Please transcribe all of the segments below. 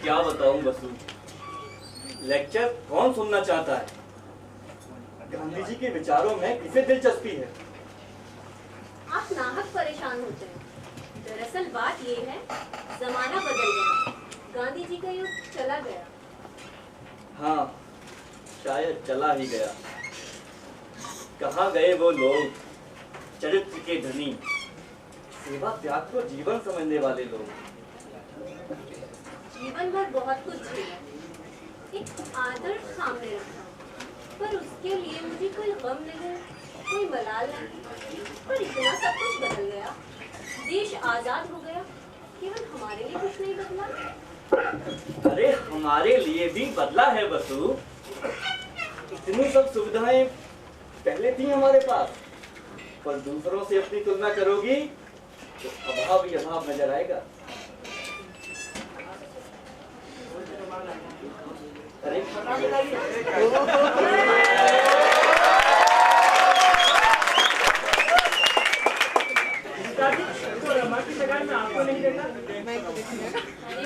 क्या बताऊं बसु, लेक्चर कौन सुनना चाहता है? गांधी जी के विचारों में किसे दिलचस्पी है? आप नाहक परेशान होते हैं। दरअसल बात ये है, जमाना बदल गया, गांधी जी का युग चला गया। हाँ, शायद चला ही गया। कहाँ गए वो लोग, चरित्र के धनी, सेवा त्याग को जीवन समझने वाले लोग? जीवन भर बहुत कुछ झेला, एक आदर्श सामने रखा, पर उसके लिए मुझे कोई गम नहीं, कोई मलाल नहीं। पर इतना सब कुछ बदल गया, देश आजाद हो गया, केवल हमारे लिए कुछ नहीं बदला। अरे हमारे लिए भी बदला है बसु। इतनी सब सुविधाएं पहले थी हमारे पास, पर दूसरों से अपनी तुलना करोगी तो अभाव ही अभाव नजर आएगा। अरे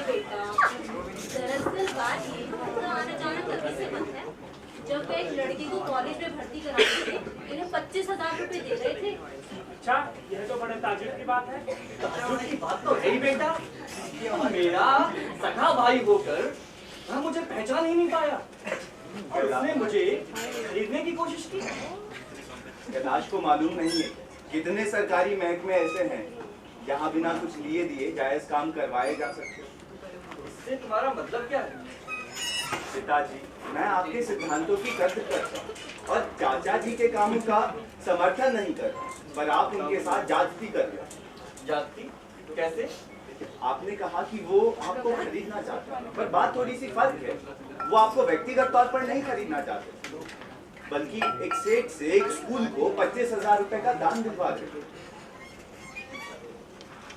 बेटा, दरअसल बात ये आना जाना तभी से बंद है, जब वे एक लड़की को कॉलेज में भर्ती कराने थे, इन्हें 25,000 रुपए दे रहे थे। अच्छा, यह तो बड़े ताज्जुब की बात है। ताज्जुब की बात तो है ही बेटा। मेरा सखा भाई होकर वह मुझे पहचान ही नहीं पाया और उसने मुझे खरीदने की कोशिश की। कैलाश को मालूम नहीं है कितने सरकारी महकमे ऐसे हैं जहाँ बिना कुछ लिए दिए जायज काम करवाए जा सकते। इससे तुम्हारा मतलब क्या है? पिताजी, मैं आपके सिद्धांतों की कद्र करता हूँ और चाचा जी के कामों का समर्थन नहीं करता, पर आप उनके साथ जाति कर रहे हैं। जाति? कैसे? आपने कहा कि वो आपको खरीदना चाहते हैं, पर बात थोड़ी सी फर्क है। वो आपको व्यक्तिगत तौर पर नहीं खरीदना चाहते, बल्कि एक सेठ से एक स्कूल को 25,000 रुपए का दान दिलवा रहे।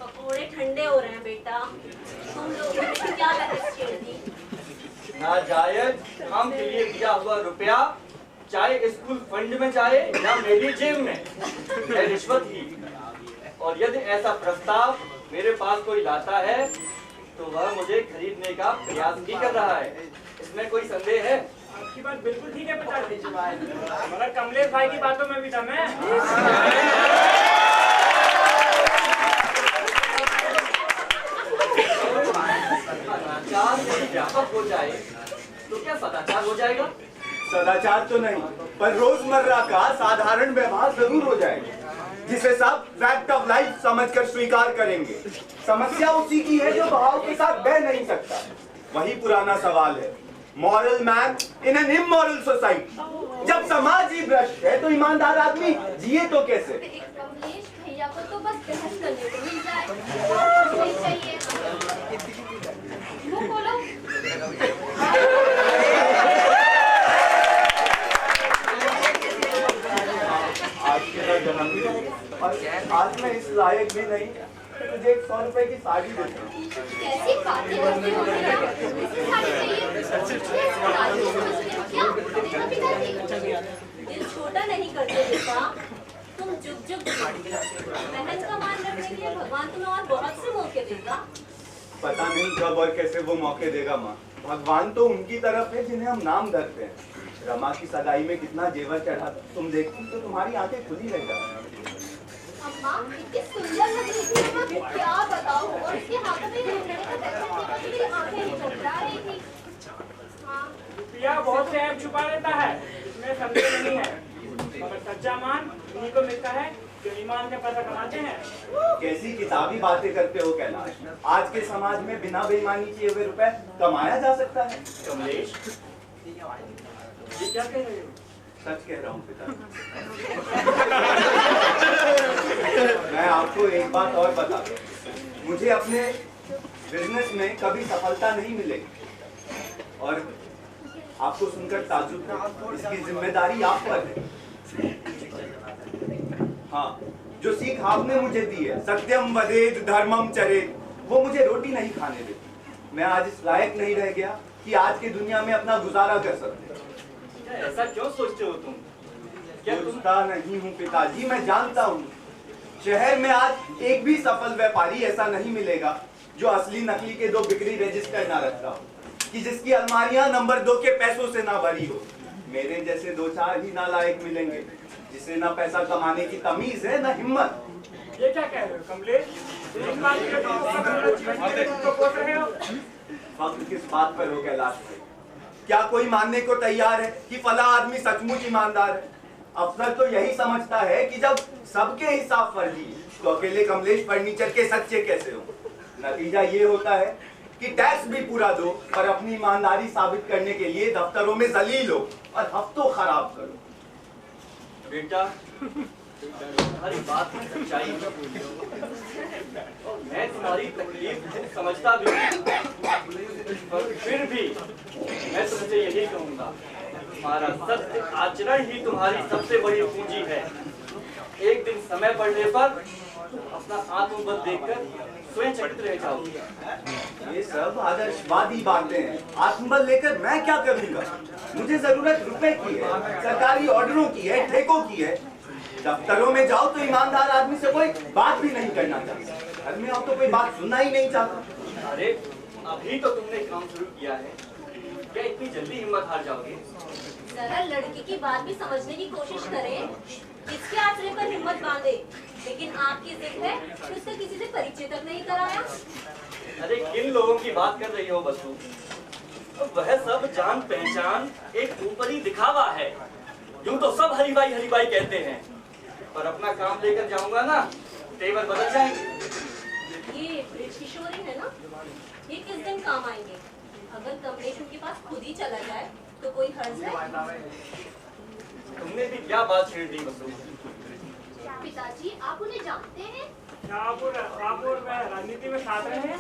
पकोड़े ठंडे हो रहे हैं बेटा, तुम लोगों ने क्या बहस छेड़ दी? नाजायज काम के लिए दिया हुआ रुपया, चाहे स्कूल फंड में जाए या मेरी जेब में, है रिश्वत ही। और यदि ऐसा प्रस्ताव मेरे पास कोई लाता है तो वह मुझे खरीदने का प्रयास भी कर रहा है, इसमें कोई संदेह है? आपकी बात बिल्कुल ठीक है पिताजी, मगर कमलेश भाई की बातों में भी दम है। सदाचार व्यापक हो जाए तो क्या सदाचार हो जाएगा? सदाचार तो नहीं, पर रोजमर्रा का साधारण व्यवहार जरूर हो जाएगा, जिसे सब फैक्ट ऑफ लाइफ समझकर स्वीकार करेंगे। समस्या उसी की है जो भाव के साथ बह नहीं सकता। वही पुराना सवाल है, moral man in an immoral society. जब समाज ही भ्रष्ट है तो ईमानदार आदमी जिए तो कैसे? कमलेश भैया को तो बस बहस करने को मिल जाए, और कुछ नहीं चाहिए। मुंह खोलो। आज मेरा जन्मदिन है और आज मैं इस लायक भी नहीं मुझे 100 रुपए की साड़ी देती हूँ। कैसी बातें करते हो भैया? इसकी साड़ी चाहिए? क्या? पिताजी, दिल छोटा नहीं करते बेटा, तुम जुग जुग बहन का मान रखने के लिए भगवान तुम्हें और बहुत से मौके देगा। पता नहीं कब और कैसे वो मौके देगा माँ। भगवान तो उनकी तरफ है जिन्हें हम नाम धरते हैं। रमा की सगाई में कितना जेवर चढ़ा तुम देखती तो तुम्हारी आंखें खुली रह जाती। अब माँ इतनी सुंदर लग रही थी, मैं क्या बताऊँ, और उसके हाथों में रुपये का पैसा था तो मेरी आंखें निकल रही थी। हाँ रुपया बहुत से ऐप छुपा लेता है, इसमें संदेह नहीं है, मगर सच्चा मान उन्हीं को मिलता है जो ईमान से पैसा कमाते हैं। कैसी किताबी बातें करते हो कैलाश। आज के समाज में बिना बेईमानी किए हुए रुपए कमाया जा सकता है। कमलेश, ये क्या कह रहे हो? सच कह रहा हूँ पिता। मैं आपको एक बात और बता दूं, मुझे अपने बिजनेस में कभी सफलता नहीं मिलेगी और आपको सुनकर ताज्जुब है, इसकी जिम्मेदारी आप पर है। हाँ, जो सीख आपने मुझे दी है, सत्यम वदेत धर्मम चरेत, वो मुझे रोटी नहीं खाने देती। मैं आज इस लायक नहीं रह गया कि आज की दुनिया में अपना गुजारा कर सकते। ऐसा क्यों सोचते हो तुम? क्या तुम सोचता नहीं हूँ पिताजी, मैं जानता हूँ शहर में आज एक भी सफल व्यापारी ऐसा नहीं मिलेगा जो असली नकली के 2 बिक्री रजिस्टर ना रखता हो, कि जिसकी अलमारियां नंबर 2 के पैसों से ना भरी हो। मेरे जैसे 2-4 ही नालायक मिलेंगे जिसे ना पैसा कमाने की तमीज है ना हिम्मत। ये क्या कह रहे हो कमलेश? इस बात के तो पोस रहे हो। फख्र किस बात पर हो कैलाश भाई? क्या कोई मानने को तैयार है कि फला आदमी सचमुच ईमानदार है? अफसर तो यही समझता है कि जब सबके हिसाब फर्जी तो अकेले कमलेश फर्नीचर के सच्चे कैसे हो। नतीजा ये होता है कि टैक्स भी पूरा दो और अपनी ईमानदारी साबित करने के लिए दफ्तरों में जलील हो और हफ्तों खराब करो। बेटा, तुम्हारी बात में सच्चाई है और मैं तुम्हारी तकलीफ समझता भी हूँ, पर फिर भी मैं तुमसे यही कहूँगा, तुम्हारा सत्य आचरण ही तुम्हारी सबसे बड़ी पूंजी है। एक दिन समय पड़ने पर अपना आत्मबल देखकर स्वयं चकित रह जाओगे। ये सब आदर्शवादी बातें हैं। आत्मबल लेकर मैं क्या करूंगा? मुझे जरूरत रुपए की है, सरकारी ऑर्डरों की है, ठेकों की है। दफ्तरों में जाओ तो ईमानदार आदमी से कोई बात भी नहीं करना चाहता, घर में आओ तो कोई बात सुनना ही नहीं चाहता। अरे अभी तो तुमने काम शुरू किया है, क्या इतनी जल्दी हिम्मत हार जाओगे? जरा लड़की की बात भी समझने की कोशिश करें। किसके आश्रय पर हिम्मत बांधे, लेकिन आपकी जिद है कि उसका किसी से परिचय तक नहीं कराया। अरे किन लोगों की बात कर रही हो बसु? वह सब जान पहचान एक ऊपरी दिखावा है। यूं तो सब हरिभाई हरिभाई कहते हैं, पर अपना काम लेकर जाऊंगा ना, तेवर बदल जाएंगे। ये ब्रिज किशोरी है ना, ये किस दिन काम आएंगे? अगर कमलेश उनके पास खुद ही चला जाए तो कोई हर्ज है? तुमने भी क्या बात छेड़ दी बसु? पिताजी, आप उन्हें जानते हैं? क्या आप और वह राजनीति में साथ रहे हैं?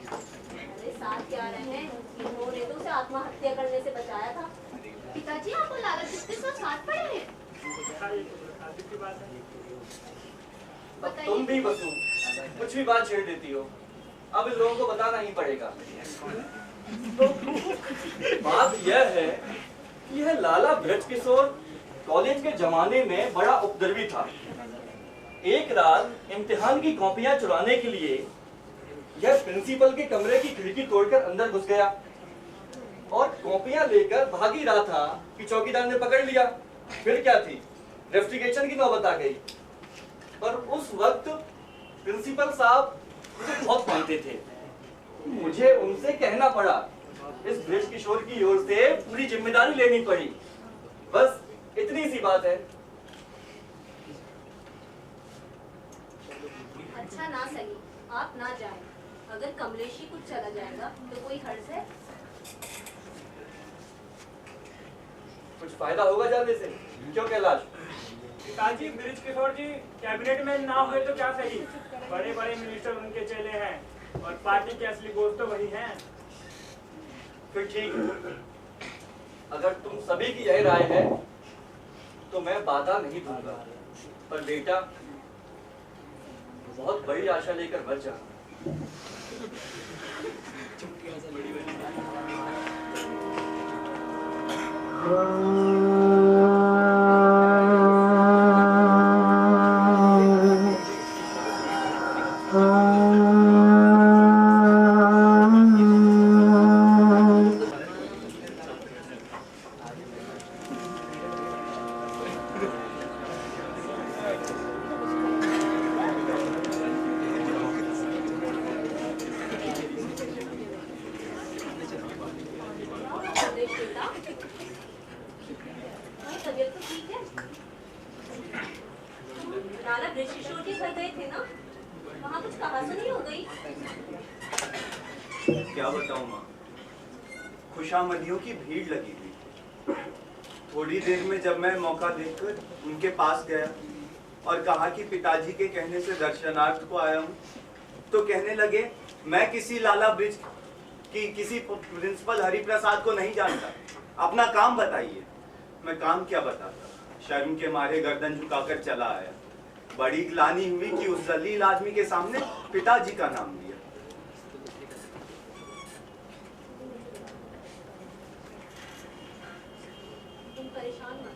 अरे साथ क्या रहे हैं, इन्होंने तो उसे आत्महत्या करने से बचाया था। पिताजी, आपको लालच जिसके साथ पड़े हैं? की बात है। अब तुम भी बसु कुछ भी बात छेड़ देती हो, अब इन लोगों को बताना ही पड़ेगा। तो बात यह है कि यह लाला ब्रज किशोर कॉलेज के जमाने में बड़ा उपद्रवी था। एक रात इम्तिहान की कॉपियां चुराने के लिए यह प्रिंसिपल के कमरे की खिड़की तोड़कर अंदर घुस गया और कॉपियां लेकर भाग ही रहा था कि चौकीदार ने पकड़ लिया। फिर क्या थी, रेस्टिकेशन की नौबत आ गई। पर उस वक्त प्रिंसिपल साहब मुझे बहुत मानते थे, मुझे उनसे कहना पड़ा, इस ब्रज किशोर की ओर से पूरी जिम्मेदारी लेनी पड़ी। बस इतनी सी बात है। अच्छा ना सही, आप ना जाएं। अगर कमलेश ही कुछ चला जाएगा तो कोई हर्ज है? कुछ फायदा होगा जाने से? क्यों कैलाश? पिताजी, ब्रिज किशोर जी कैबिनेट में ना हुए तो क्या सही, बड़े बड़े मिनिस्टर उनके चेले हैं और पार्टी के असली दोस्त तो वही हैं। फिर ठीक है, अगर तुम सभी की यही राय है तो मैं बाधा नहीं दूंगा। पर बेटा, बहुत बड़ी आशा लेकर मत जाना। नाला ब्रिज किशोर के घर गए थे ना, वहाँ कुछ कहासुनी हो गई। क्या बताऊं माँ, खुशामदियों की भीड़ लगी हुई। थोड़ी देर में जब मैं मौका देखकर उनके पास गया और कहा कि पिताजी के कहने से दर्शनार्थ को आया हूँ, तो कहने लगे मैं किसी लाला ब्रिज की किसी प्रिंसिपल हरिप्रसाद को नहीं जानता, अपना काम बताइए। मैं काम क्या बताता, शर्म के मारे गर्दन झुकाकर चला आया। बड़ी ग्लानि हुई कि उस जलील आदमी के सामने पिताजी का नाम लिया। तुम परेशान मत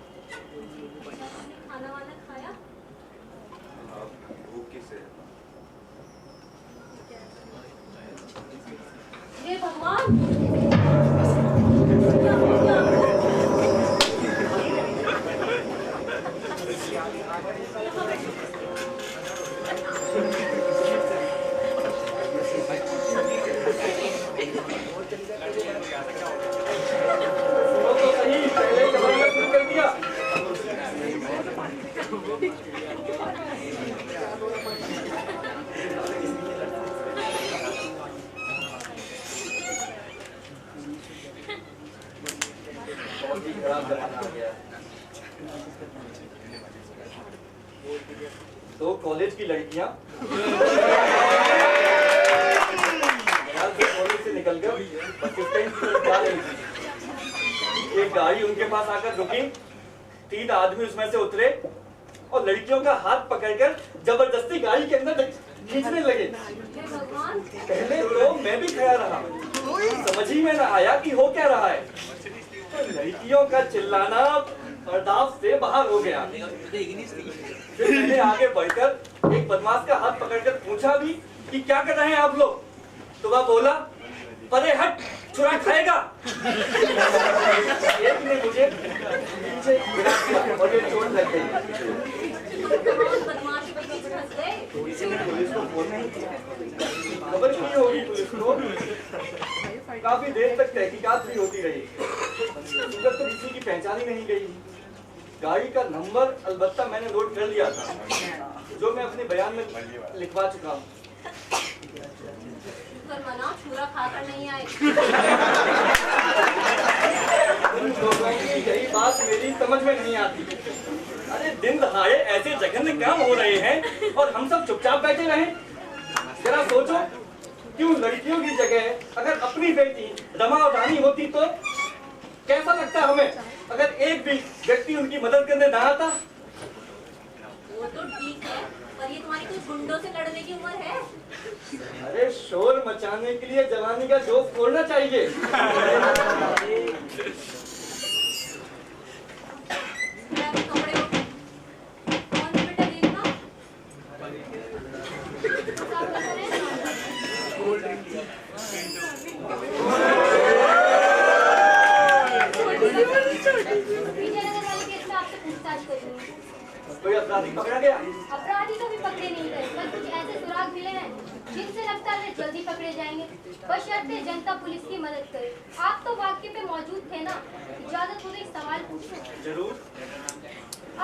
हो। खाना वाना खाया? भूख किसे? हे भगवान, क्या हो गया आपको? तो कॉलेज की लड़कियां कॉलेज से निकलकर बस स्टैंड की तरफ जा रही थी। एक गाड़ी उनके पास आकर रुकी, 3 आदमी उसमें से उतरे और लड़कियों का हाथ पकड़कर जबरदस्ती गाड़ी के अंदर खींचने लगे। हे भगवान, पहले तो मैं भी खड़ा रहा, समझ ही में ना आया कि हो क्या रहा है। तो लड़कियों का चिल्लाना बर्दाश्त से बाहर हो गया। फिर मैंने आगे बढ़कर एक बदमाश का हाथ पकड़कर पूछा भी कि क्या कर रहे हैं आप लोग। तो वह बोला, परे हट, छुरा खाएगा। एक ने मुझे पीछे गिरा दिया और ये चोट लग गई। बदमाश के पीछे फंस गए। पुलिस को फोन नहीं किया, खबर नहीं होगी पुलिस को। काफी देर तक तहकीकात भी होती रही, मगर तो किसी की पहचान ही नहीं गई। गाड़ी का नंबर अलबत्ता मैंने नोट कर लिया था, जो मैं अपने बयान में लिखवा चुका हूँ। पर मना छुरा खाकर नहीं आए। उन लोगों की यही बात मेरी समझ में नहीं आती। अरे दिन दहाड़े ऐसे जघन्य काम हो रहे हैं और हम सब चुपचाप बैठे रहें। जरा सोचो कि उन लड़कियों की जगह अगर अपनी बेटी रमा और रानी होती तो कैसा लगता हमें, अगर एक भी व्यक्ति उनकी मदद करने ना आता। वो तो ठीक है, पर ये तुम्हारी कोई गुंडों से लड़ने की उम्र है? अरे शोर मचाने के लिए जवानी का जोश छोड़ना चाहिए। कपड़े कौन से बेटा देखना? विजयनगर वाले केस में आपसे पूछताछ करूंगी। कोई अपराधी पकड़ा गया? अपराधी तो भी पकड़े नहीं गए, पर कुछ ऐसे सुराग मिले हैं जिनसे लगता है जल्दी पकड़े जाएंगे, बशर्ते जनता पुलिस की मदद करे। आप तो वाक्य पे मौजूद थे ना, इजाजत हो तो एक सवाल पूछूं? जरूर।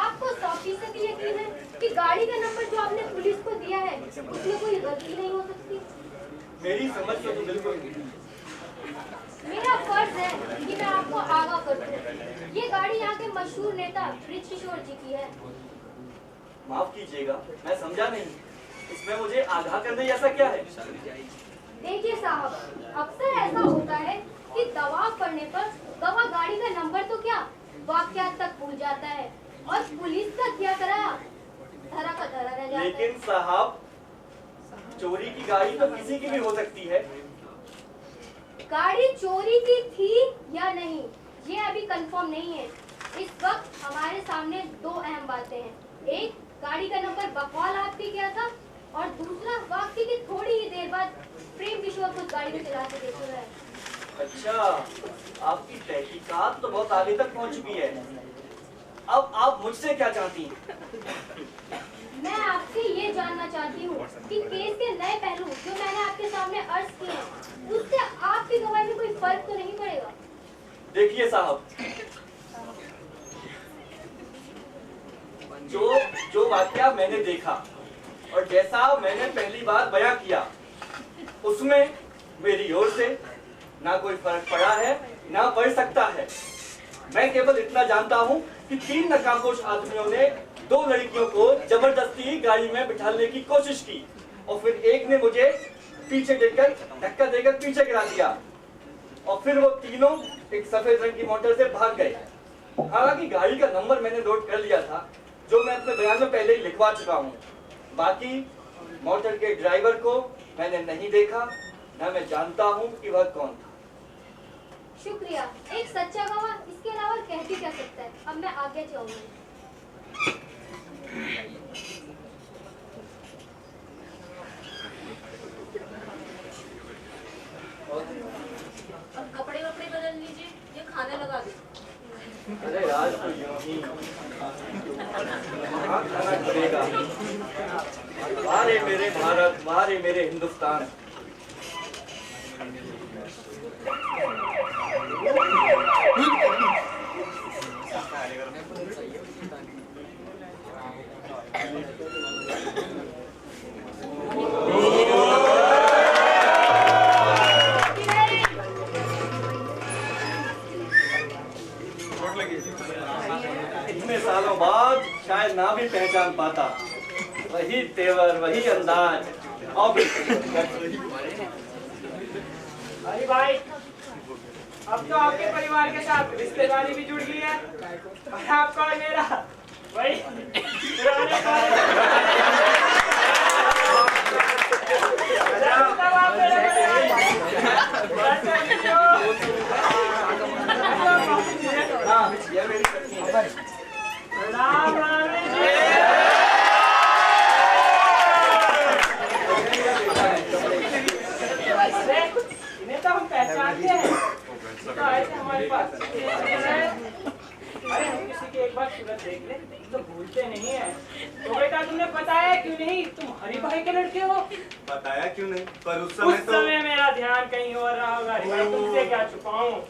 आपको 100% यकीन है कि गाड़ी का नंबर जो आपने पुलिस को दिया है उसमें कोई गलती नहीं हो सकती? मेरी समझ से तो बिल्कुल नहीं। मेरा फर्ज है कि मैं आपको आगाह कर दूं। ये गाड़ी यहाँ के मशहूर नेता ब्रिज किशोर जी की है। माफ कीजिएगा, मैं समझा नहीं, इसमें मुझे आगाह करने जैसा क्या है? देखिए साहब, अक्सर ऐसा होता है कि दबाव पड़ने पर गवाह गाड़ी का नंबर तो क्या वाकयात तक भूल जाता है और पुलिस का क्या करा धरा का धरा रह जाता है। लेकिन साहब, चोरी की गाड़ी तो किसी की भी हो सकती है। गाड़ी चोरी की थी या नहीं ये अभी कंफर्म नहीं है। इस वक्त हमारे सामने 2 अहम बातें हैं। एक, गाड़ी का नंबर बकौल आपके क्या था, और दूसरा वाकई की थोड़ी ही देर बाद प्रेम किशोर को गाड़ी में चलाते देख रहा है। अच्छा, आपकी तहकीकात तो बहुत आगे तक पहुंच चुकी है। अब आप मुझसे क्या चाहती हैं? मैं आपसे ये जानना चाहती हूँ कि केस के नए पहलू जो मैंने आपके सामने अर्ज किए हैं, उससे आपकी गवाही में कोई फर्क तो नहीं पड़ेगा? देखिए साहब, जो जो वाकया मैंने देखा और जैसा मैंने पहली बार बयां किया, उसमें मेरी ओर से ना कोई फर्क पड़ा है ना पड़ सकता है। मैं केवल इतना जानता हूं कि 3 नकाबपोश आदमियों ने 2 लड़कियों को जबरदस्ती गाड़ी में बिठाने की कोशिश की और फिर एक ने मुझे पीछे देकर धक्का देकर पीछे गिरा दिया और फिर वो तीनों एक सफेद रंग की मोटर से भाग गए। हालांकि गाड़ी का नंबर मैंने नोट कर लिया था, जो मैं अपने बयान में पहले ही लिखवा चुका हूँ। बाकी मोटर के ड्राइवर को मैंने नहीं देखा, न मैं जानता हूँ कि वह कौन था। शुक्रिया। एक सच्चा गवाह इसके अलावा कह भी क्या सकता है। अब मैं आगे जाऊंगी। अब कपड़े बदल लीजिए, ये खाने लगा दो। अरे आज तो यूं ही खाना पड़ेगा। वारे मेरे भारत, वारे मेरे हिंदुस्तान। इतने सालों बाद शायद ना भी पहचान पाता, वही तेवर, वही अंदाज। अरे भाई, अब तो आपके परिवार के साथ रिश्तेदारी भी जुड़ गई है और आपका और मेरा वही पुराने हाँ, ये मेरी पत्नी है। राम राम जी। इन्हें तो हम पहचानते हैं, तो आए थे हमारे पास। अरे हम किसी की एक बार सूरत देख ले तो भूलते नहीं है। तो बेटा तुमने बताया क्यों नहीं, तुम हरि भाई के लड़के हो? बताया क्यों नहीं, पर उस उस समय मेरा ध्यान कहीं और रहा होगा। हरि भाई तुमसे क्या छुपाऊं,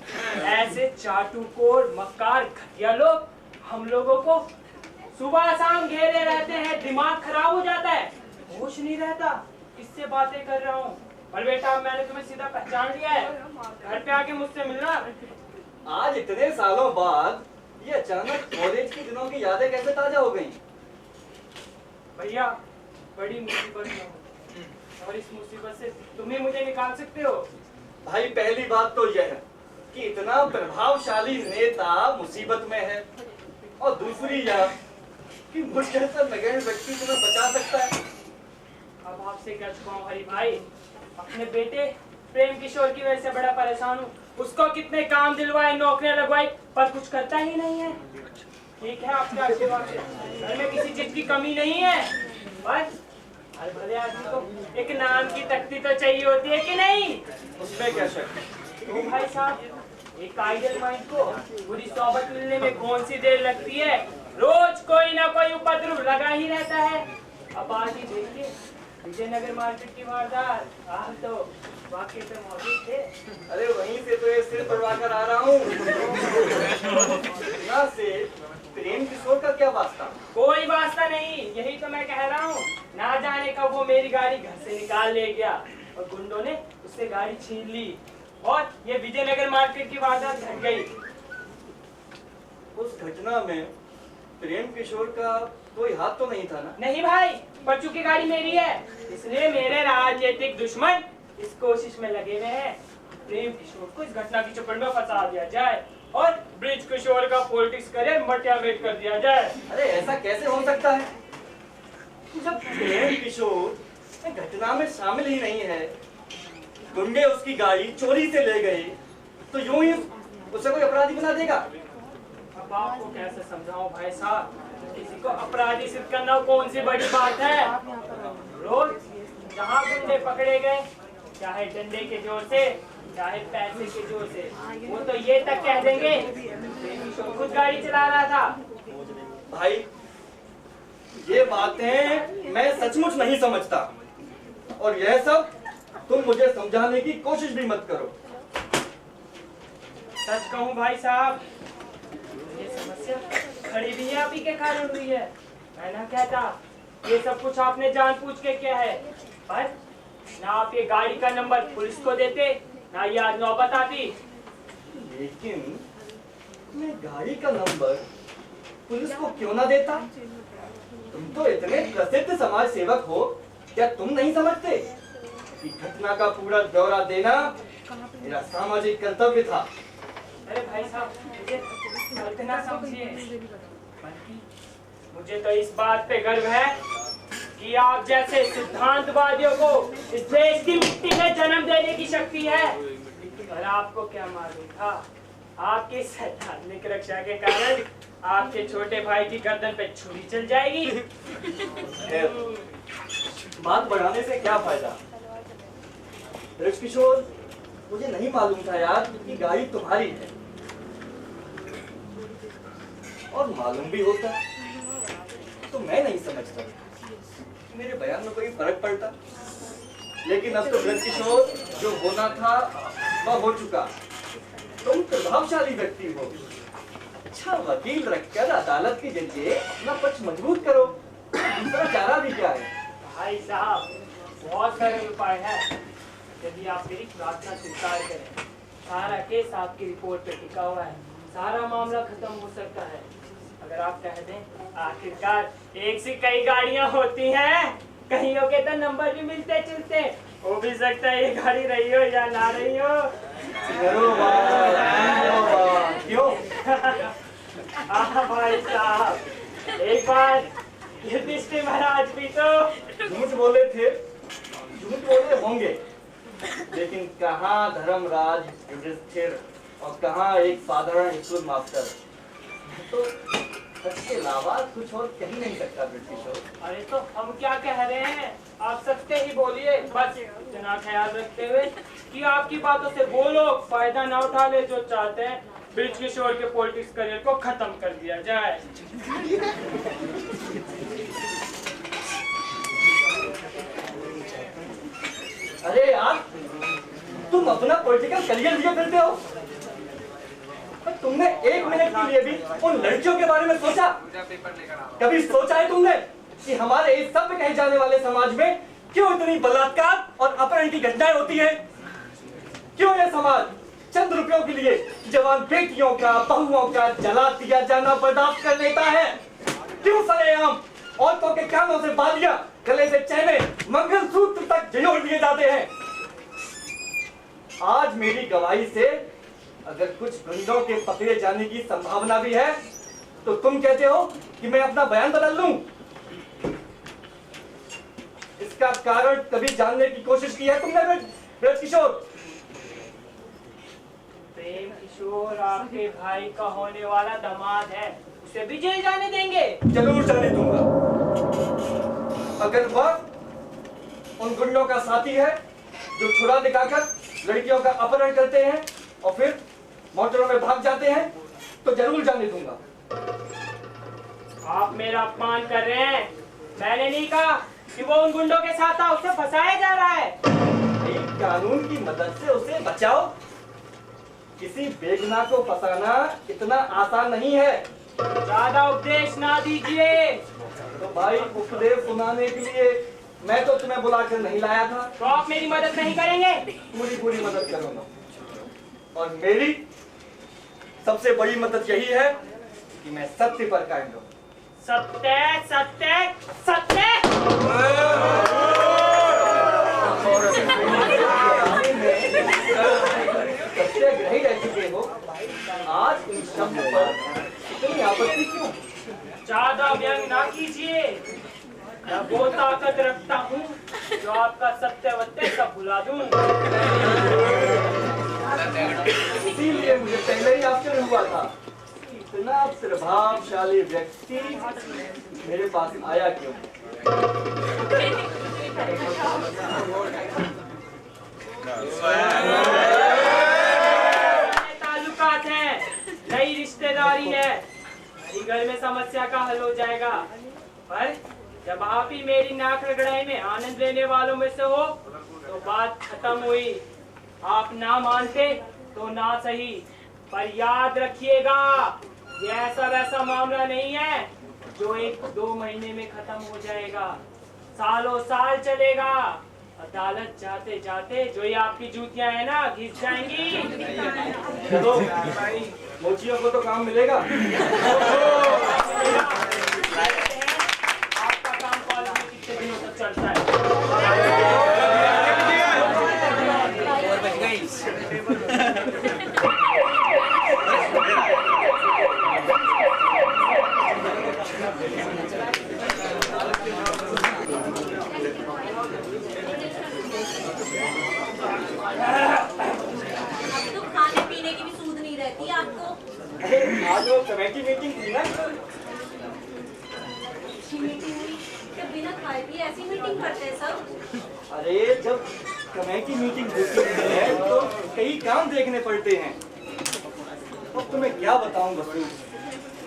ऐसे चाटुकोर मक्कार घटिया लोग हम लोगों को सुबह शाम घेरे रहते हैं, दिमाग खराब हो जाता है, होश नहीं रहता। किससे बातें कर रहा हूँ? और बेटा मैंने तुम्हें सीधा पहचान लिया है, घर पे आके मुझसे मिलना। आज इतने सालों बाद ये अचानक कॉलेज के दिनों की यादें कैसे ताजा हो गईं? भैया बड़ी मुसीबत में हूँ और इस मुसीबत से तुम ही मुझे निकाल सकते हो। भाई पहली बात तो यह है कि इतना प्रभावशाली नेता मुसीबत में है, और दूसरी यह कि मुझ जैसा नगण्य व्यक्ति तुम्हें बचा सकता है। अब आपसे क्या छुपाऊं हरि भाई, अपने बेटे प्रेम किशोर की वजह से बड़ा परेशान हूँ। उसको कितने काम दिलवाए, नौकरियां लगवाई, पर कुछ करता ही नहीं है। ठीक है आपके आशीर्वाद से घर में किसी चीज की कमी नहीं है, बस हर भले आदमी को एक नाम की तख्ती तो चाहिए होती है कि नहीं? उसमें क्या शक है? तो भाई साहब एक आइडियल माइंड को बुरी सोबत मिलने में कौन सी देर लगती है, रोज कोई ना कोई उपद्रव लगा ही रहता है। अब आज ही देखिए विजयनगर मार्केट की वारदात, आप तो वाकई पे मौजूद थे। अरे वहीं से तो ये सिर पड़वा कर आ रहा हूँ। यहाँ से प्रेम किशोर का क्या वास्ता? कोई वास्ता नहीं, यही तो मैं कह रहा हूँ। ना जाने कब वो मेरी गाड़ी घर से निकाल ले गया और गुंडों ने उससे गाड़ी छीन ली और ये विजयनगर मार्केट की वारदात घट गई। उस घटना में प्रेम किशोर का कोई हाथ तो नहीं था ना? नहीं भाई, पर चूंकि गाड़ी मेरी है इसलिए मेरे राजनीतिक दुश्मन इस कोशिश में लगे हुए हैं प्रेम किशोर को इस घटना की चपेट में फंसा दिया जाए और ब्रिज किशोर का पॉलिटिक्स करियर मटियामेट कर दिया जाए। अरे ऐसा कैसे हो सकता है? जब प्रेम किशोर घटना में शामिल ही नहीं है, गुंडे उसकी गाड़ी चोरी से ले गए, तो यूं ही उसे कोई अपराधी बना देगा? अब आपको कैसे समझाऊं भाई साहब, किसी को अपराधी सिद्ध करना कौन सी बड़ी बात है। रोज जहाँ गुंडे पकड़े गए, चाहे डंडे के जोर से चाहे पैसे के जोर से, वो तो ये तक कह देंगे खुद गाड़ी चला रहा था। भाई ये बातें मैं सचमुच नहीं समझता, और यह सब तुम मुझे समझाने की कोशिश भी मत करो। सच कहूं भाई साहब, ये समस्या खड़ी भी आप ही के कारण हुई है। मैं ना कहता ये सब कुछ आपने जानबूझ के किया है, पर ना आप ये गाड़ी का नंबर पुलिस को देते, ना ये आज नौबत आती। लेकिन मैं गाड़ी का नंबर पुलिस को क्यों ना देता? तुम तो इतने प्रसिद्ध समाज सेवक हो, क्या तुम नहीं समझते कि घटना का पूरा ब्यौरा देना मेरा सामाजिक कर्तव्य था? अरे भाई साहब, मुझे गलत ना समझिए, बल्कि मुझे तो इस बात पे गर्व है कि आप जैसे सिद्धांतवादियों को इस देश की मिट्टी में जन्म देने की शक्ति है। और आपको क्या मालूम था, आपकी सैद्धांतिक रक्षा के कारण आपके छोटे भाई की गर्दन पे छुरी चल जाएगी। बात बढ़ाने से क्या फायदा? किशोर, मुझे नहीं मालूम था यार कि गाड़ी तुम्हारी है, और मालूम भी होता तो मैं नहीं समझता मेरे बयान में कोई फर्क पड़ता। लेकिन अब तो किशोर, जो होना था वह हो चुका। तुम प्रभावशाली व्यक्ति हो, अच्छा वकील रखकर अदालत के जरिए अपना पक्ष मजबूत करो, दूसरा चारा भी क्या है? भाई साहब, बहुत सरल उपाय है। यदि आप मेरी प्रार्थना स्वीकार करें, सारा केस आपकी रिपोर्ट पे टिका हुआ है, सारा मामला खत्म हो सकता है। अगर आप कह दें आखिरकार एक से कई गाड़ियां होती हैं, कईयों के तो नंबर भी मिलते जुलते, हो भी सकता है ये गाड़ी रही हो या ना रही हो। क्यों? भाई साहब, एक बार युधिष्ठिर महाराज भी तो झूठ बोले थे, झूठ बोले होंगे, लेकिन कहाँ धर्मराज युधिष्ठिर और कहाँ एक साधारण स्कूल मास्टर। तो सच के अलावा कुछ और कह नहीं सकता किशोर। अरे तो हम क्या कह रहे हैं, आप सत्य ही बोलिए, बस इतना ख्याल रखते हुए कि आपकी बातों से वो लोग फायदा ना उठा ले जो चाहते हैं ब्रिज किशोर के पॉलिटिक्स करियर को खत्म कर दिया जाए। अरे यार, तुम अपना पॉलिटिकल करियर लिए फिरते हो, पर तुमने एक मिनट के लिए भी उन लड़कियों के बारे में सोचा? कभी सोचा है तुमने कि हमारे इस सभ्य कहे जाने वाले समाज में क्यों इतनी बलात्कार और अपहरण की घटनाएं होती हैं? क्यों यह समाज चंद रुपयों के लिए जवान बेटियों का, बहुओं का जला दिया जाना बर्दाश्त कर लेता है? क्यों सरेआम औरतों के कानों से बालियां, गले से चैने, मंगलसूत्र तक झिझोड़ दिए जाते हैं? आज मेरी गवाही से अगर कुछ गुंडों के पकड़े जाने की संभावना भी है, तो तुम कहते हो कि मैं अपना बयान बदल लूं? इसका कारण कभी जानने की कोशिश की है तुमने ब्रज किशोर? प्रेम किशोर आपके भाई का होने वाला दामाद है, उसे भी जेल जाने देंगे? जरूर जाने दूंगा। अगर वह उन गुंडों का साथी है जो छुरा दिखाकर लड़कियों का अपहरण करते हैं और फिर मोटरों में भाग जाते हैं, तो जरूर जाने दूंगा। आप मेरा अपमान कर रहे हैं। मैंने नहीं कहा कि वो उन गुंडों के साथ था, उसे फंसाया जा रहा है। कानून की मदद से उसे बचाओ। किसी बेगुनाह को फंसाना इतना आसान नहीं है। ज्यादा उपदेश ना दीजिए। तो भाई, उपदेश सुनाने के लिए मैं तो तुम्हें बुलाकर नहीं लाया था। तो आप मेरी मदद नहीं करेंगे? पूरी मदद करूंगा, और मेरी सबसे बड़ी मदद यही है कि मैं सत्य पर कायम रहूं। सत्य सत्य सत्य। सत्याग्रही रह चुके हो, आज इन शब्द पर इतनी आपत्ति क्यों? ज्यादा व्यंग ना कीजिए। मैं वो ताकत रखता हूँ जो आपका सत्यवत्य सब भुला दूं। इसीलिए मुझे पहले ही आश्चर्य हुआ था, इतना प्रभावशाली व्यक्ति मेरे पास आया क्यों? ताल्लुकात हैं, नई रिश्तेदारी है, मेरी घर में समस्या का हल हो जाएगा। पर जब आप ही मेरी नाक रगड़ाई में आनंद लेने वालों में से हो, तो बात खत्म हुई। आप ना मानते तो ना सही, पर याद रखिएगा, ये ऐसा वैसा मामला नहीं है जो 1-2 महीने में खत्म हो जाएगा, सालों साल चलेगा। अदालत जाते जाते जो ये आपकी जूतियां है ना घिस जाएंगी। चलो मोचियों को तो काम मिलेगा। आपका काम कॉलेज में कितने दिनों तक चलता है? और बच गई। अब तो खाने पीने की भी सूध नहीं रहती आपको। अरे आज वो कमेटी मीटिंग थी ना, अच्छी मीटिंग हुई तो बिना खाए पिए ऐसी मीटिंग करते हैं सब। अरे जब कमेटी मीटिंग होती है तो कई काम देखने पड़ते हैं। अब तुम्हें क्या बताऊं बसु,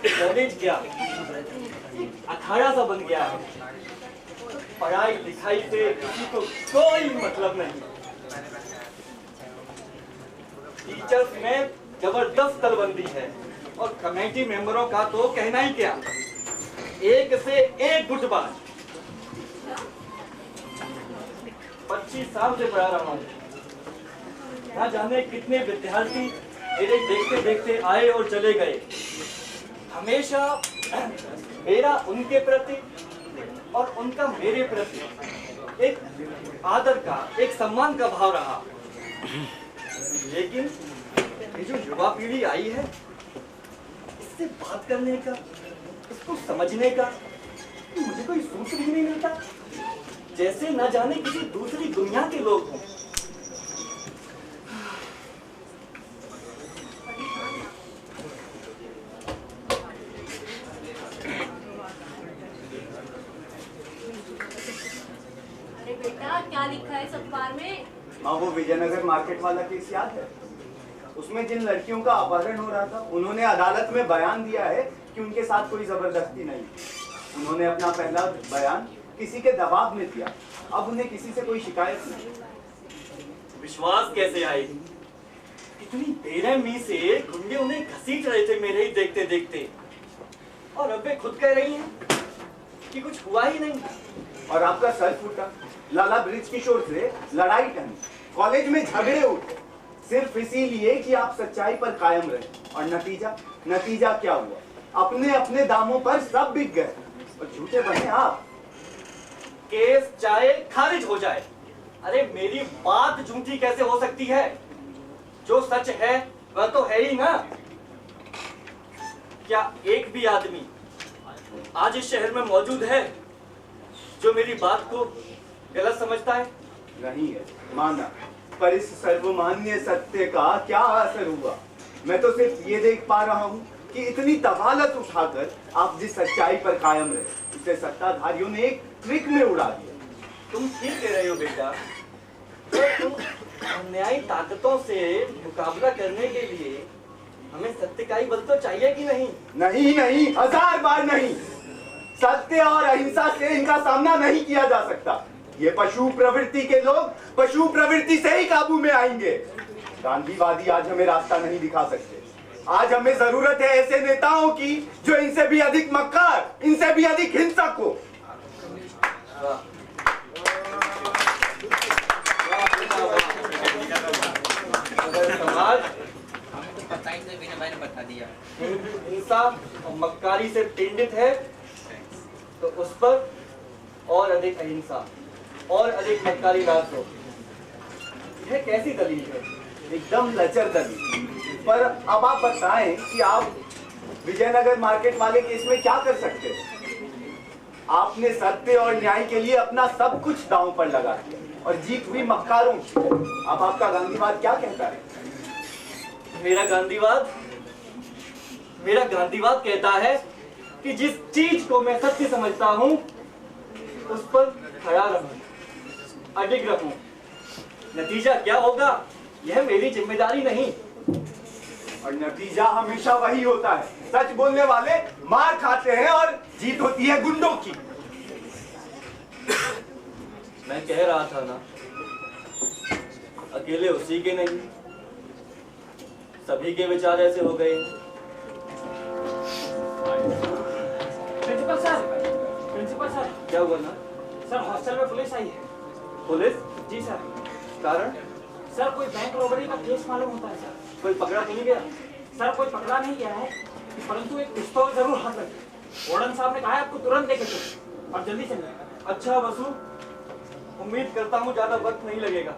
कॉलेज क्या अखाड़ा सा बन गया है। पढ़ाई लिखाई से किसी को कोई मतलब नहीं। टीचर्स में जबरदस्त तलबंदी है और कमेटी मेंबरों का तो कहना ही क्या, एक से एक गुटबाज। 25 साल से पढ़ा रहा हूँ, ना जाने कितने विद्यार्थी मेरे देखते देखते आए और चले गए। हमेशा मेरा उनके प्रति और उनका मेरे प्रति एक आदर का, एक सम्मान का भाव रहा। लेकिन ये जो युवा पीढ़ी आई है, इससे बात करने का, इसको समझने का मुझे कोई सूत्र ही नहीं मिलता। जैसे न जाने किसी दूसरी दुनिया के लोग हों। अरे बेटा क्या लिखा है इस अखबार में? हाँ, वो विजयनगर मार्केट वाला केस याद है? उसमें जिन लड़कियों का अपहरण हो रहा था, उन्होंने अदालत में बयान दिया है कि उनके साथ कोई जबरदस्ती नहीं। उन्होंने अपना पहला बयान किसी के दबाव में दिया। अब उन्हें किसी से कोई शिकायत नहीं। विश्वास कैसे आए? इतनी बेरहमी से गुंडे उन्हें घसीट रहे थे मेरे ही देखते देखते, और अब वे खुद कह रही हैं कि कुछ हुआ ही नहीं। और आपका सर फूटा, लाला ब्रिज किशोर से लड़ाई टनी, कॉलेज में झगड़े उठे, सिर्फ इसीलिए कि आप सच्चाई पर कायम रहे। और नतीजा क्या हुआ? अपने अपने दामों पर सब बिक गए और झूठे बने आप। केस चाहे खारिज हो जाए, अरे मेरी बात झूठी कैसे हो सकती है? जो सच है वह तो है ही ना। क्या एक भी आदमी आज इस शहर में मौजूद है जो मेरी बात को गलत समझता है? नहीं है, माना, पर इस सर्वमान्य सत्य का क्या असर हुआ? मैं तो सिर्फ ये देख पा रहा हूँ कि इतनी तवालत उठाकर आप जिस सच्चाई पर कायम रहे, उसे सत्ताधारियों ने एक ट्रिक में उड़ा दिया। तुम ठीक कह रहे हो बेटा। तो तुम अन्यायी ताकतों से मुकाबला करने के लिए हमें सत्य का ही बल तो चाहिए कि नहीं? नहीं, 1000 बार नहीं। सत्य और अहिंसा से इनका सामना नहीं किया जा सकता। ये पशु प्रवृत्ति के लोग पशु प्रवृत्ति से ही काबू में आएंगे। गांधीवादी आज हमें रास्ता नहीं दिखा सकते। आज हमें जरूरत है ऐसे नेताओं की जो इनसे भी अधिक मक्कार, इनसे भी अधिक हिंसक हो। अगर समाज पता ही नहीं, बिना मैंने बता दिया। हिंसा और मक्कारी से पीड़ित है तो उस पर और अधिक अहिंसा और अधिक मक्कारी ना हो। यह कैसी दलील है? एकदम लचर दलील। पर अब आप बताएं कि आप विजयनगर मार्केट वाले केस में क्या कर सकते हैं? आपने सत्य और न्याय के लिए अपना सब कुछ दांव पर लगा दिया और जीत हुई मक्कारों की। अब आपका गांधीवाद क्या कहता है? मेरा गांधीवाद कहता है कि जिस चीज को मैं सत्य समझता हूं उस पर खड़ा रहूं, अडिग रहूं। नतीजा क्या होगा यह मेरी जिम्मेदारी नहीं। और नतीजा हमेशा वही होता है, सच बोलने वाले मार खाते हैं और जीत होती है गुंडों की। मैं कह रहा था ना, अकेले उसी के नहीं, सभी के विचार ऐसे हो गए। प्रिंसिपल क्या हुआ ना? सर हॉस्टल में पुलिस आई है। पुलिस? जी सर। कारण? सर कोई बैंक रॉबरी का केस मालूम होता है सर। कोई पकड़ा तो नहीं गया? सर कोई पकड़ा नहीं गया है, परंतु एक पिस्तौल जरूर हाथ लगी। वार्डन साहब ने कहा है आपको तुरंत लेके चलो और जल्दी चलिए। अच्छा वसु, उम्मीद करता हूँ ज्यादा वक्त नहीं लगेगा।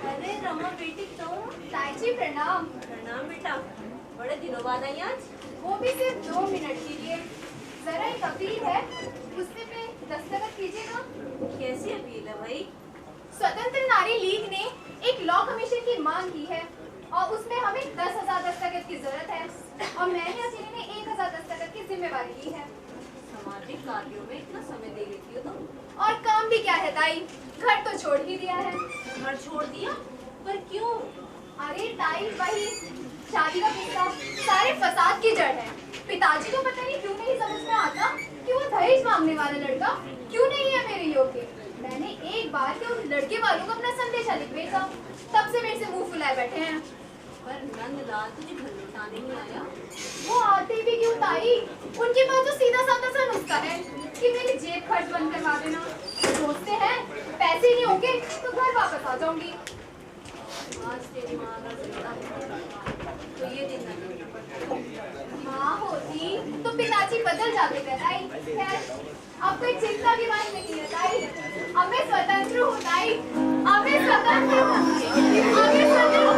अरे रमा बेटी तुम। ताई जी प्रणाम। प्रणाम बेटा, बड़े दिनों बाद आई आज। वो भी सिर्फ 2 मिनट के लिए। जरा एक अपील है, उससे पे दस्तखत कीजिएगा। कैसी अपील है भाई? स्वतंत्र नारी लीग ने एक लॉ कमीशन की मांग की है और उसमें हमें 10,000 दस्तखत की जरूरत है और मैंने अकेले ने 1,000 दस्तखत की जिम्मेवारी ली है। सामाजिक कार्यों में इतना समय दे लेती हो तुम। और काम भी क्या है ताई, घर तो छोड़ ही दिया है। घर छोड़ दिया? पर क्यों? अरे ताई वही शादी का किस्सा सारे फसाद की जड़ है। पिताजी को पता नहीं क्यों नहीं समझ में आता कि वो दहेज मांगने वाला लड़का क्यों नहीं है मेरे योग्य। मैंने एक बार के उस लड़के वालों को अपना संदेशा लिख भेजा, तब से मेरे से मुंह फुलाए बैठे हैं। पर नंदलाल तुझे घर लौटाने नहीं आया? वो आते भी क्यों ताई, उनके पास तो सीधा साधा सा नुस्खा है कि मेरी जेब खर्च बंद करवा देना। सोचते हैं पैसे नहीं होंगे तो घर वापस आ जाऊंगी। आज तेरी माँ अगर जिंदा होती तो ये दिन नहीं। माँ होती तो पिताजी बदल जाते थे ताई। खैर अब कोई चिंता की बात नहीं है ताई। अब मैं स्वतंत्र हूँ ताई, अब मैं स्वतंत्र हूँ, अब मैं स्वतंत्र हूँ।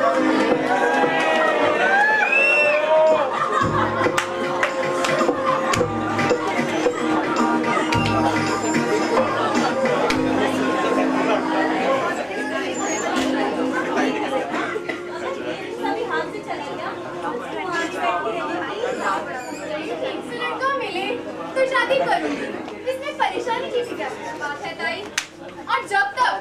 सभी हाथ से चले क्या? तुम आज बैठी रहती भाई। एक से लड़का मिले तो शादी करूंगी, इसमें परेशानी की भी क्या बात है ताई। और जब तक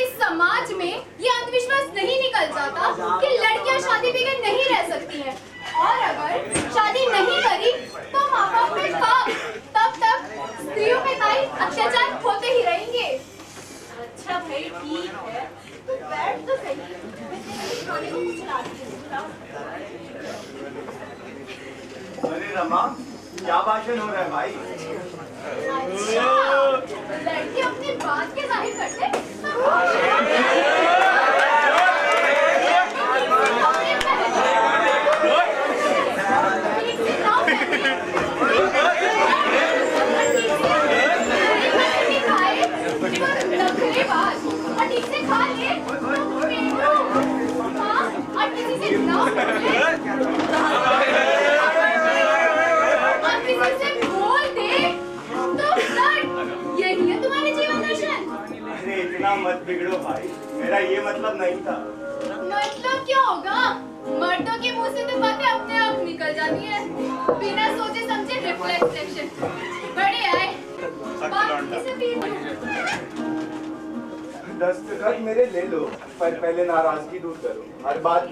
इस समाज में ये अंधविश्वास नहीं निकल जाता कि लड़कियां शादी बगैर नहीं रह सकती हैं और अगर शादी नहीं करी तो माँ बाप पे पाप, तब तक स्त्रियों पे ताई अत्याचार होते ही रहेंगे। अच्छा भाई ठीक है, तो बैठ तो सही। मैं तेरे लिए खाने को कुछ लाती हूँ। अरे रमा, क्या भाषण हो रहा है भाई? अच्छा, लड़के अपनी बात के जाहिर करते और ठीक से खा ले और किसी से ना अरे इतना मत बिगड़ो भाई, मेरा ये मतलब नहीं था। मतलब क्या होगा? मर्दों के मुंह से तो बातें अपने आप निकल जाती हैं, बिना सोचे समझे रिफ्लेक्स एक्शन। बड़े आए बात किसे पी दस्तखत मेरे ले लो, पर पहले नाराजगी दूर करो। हर बात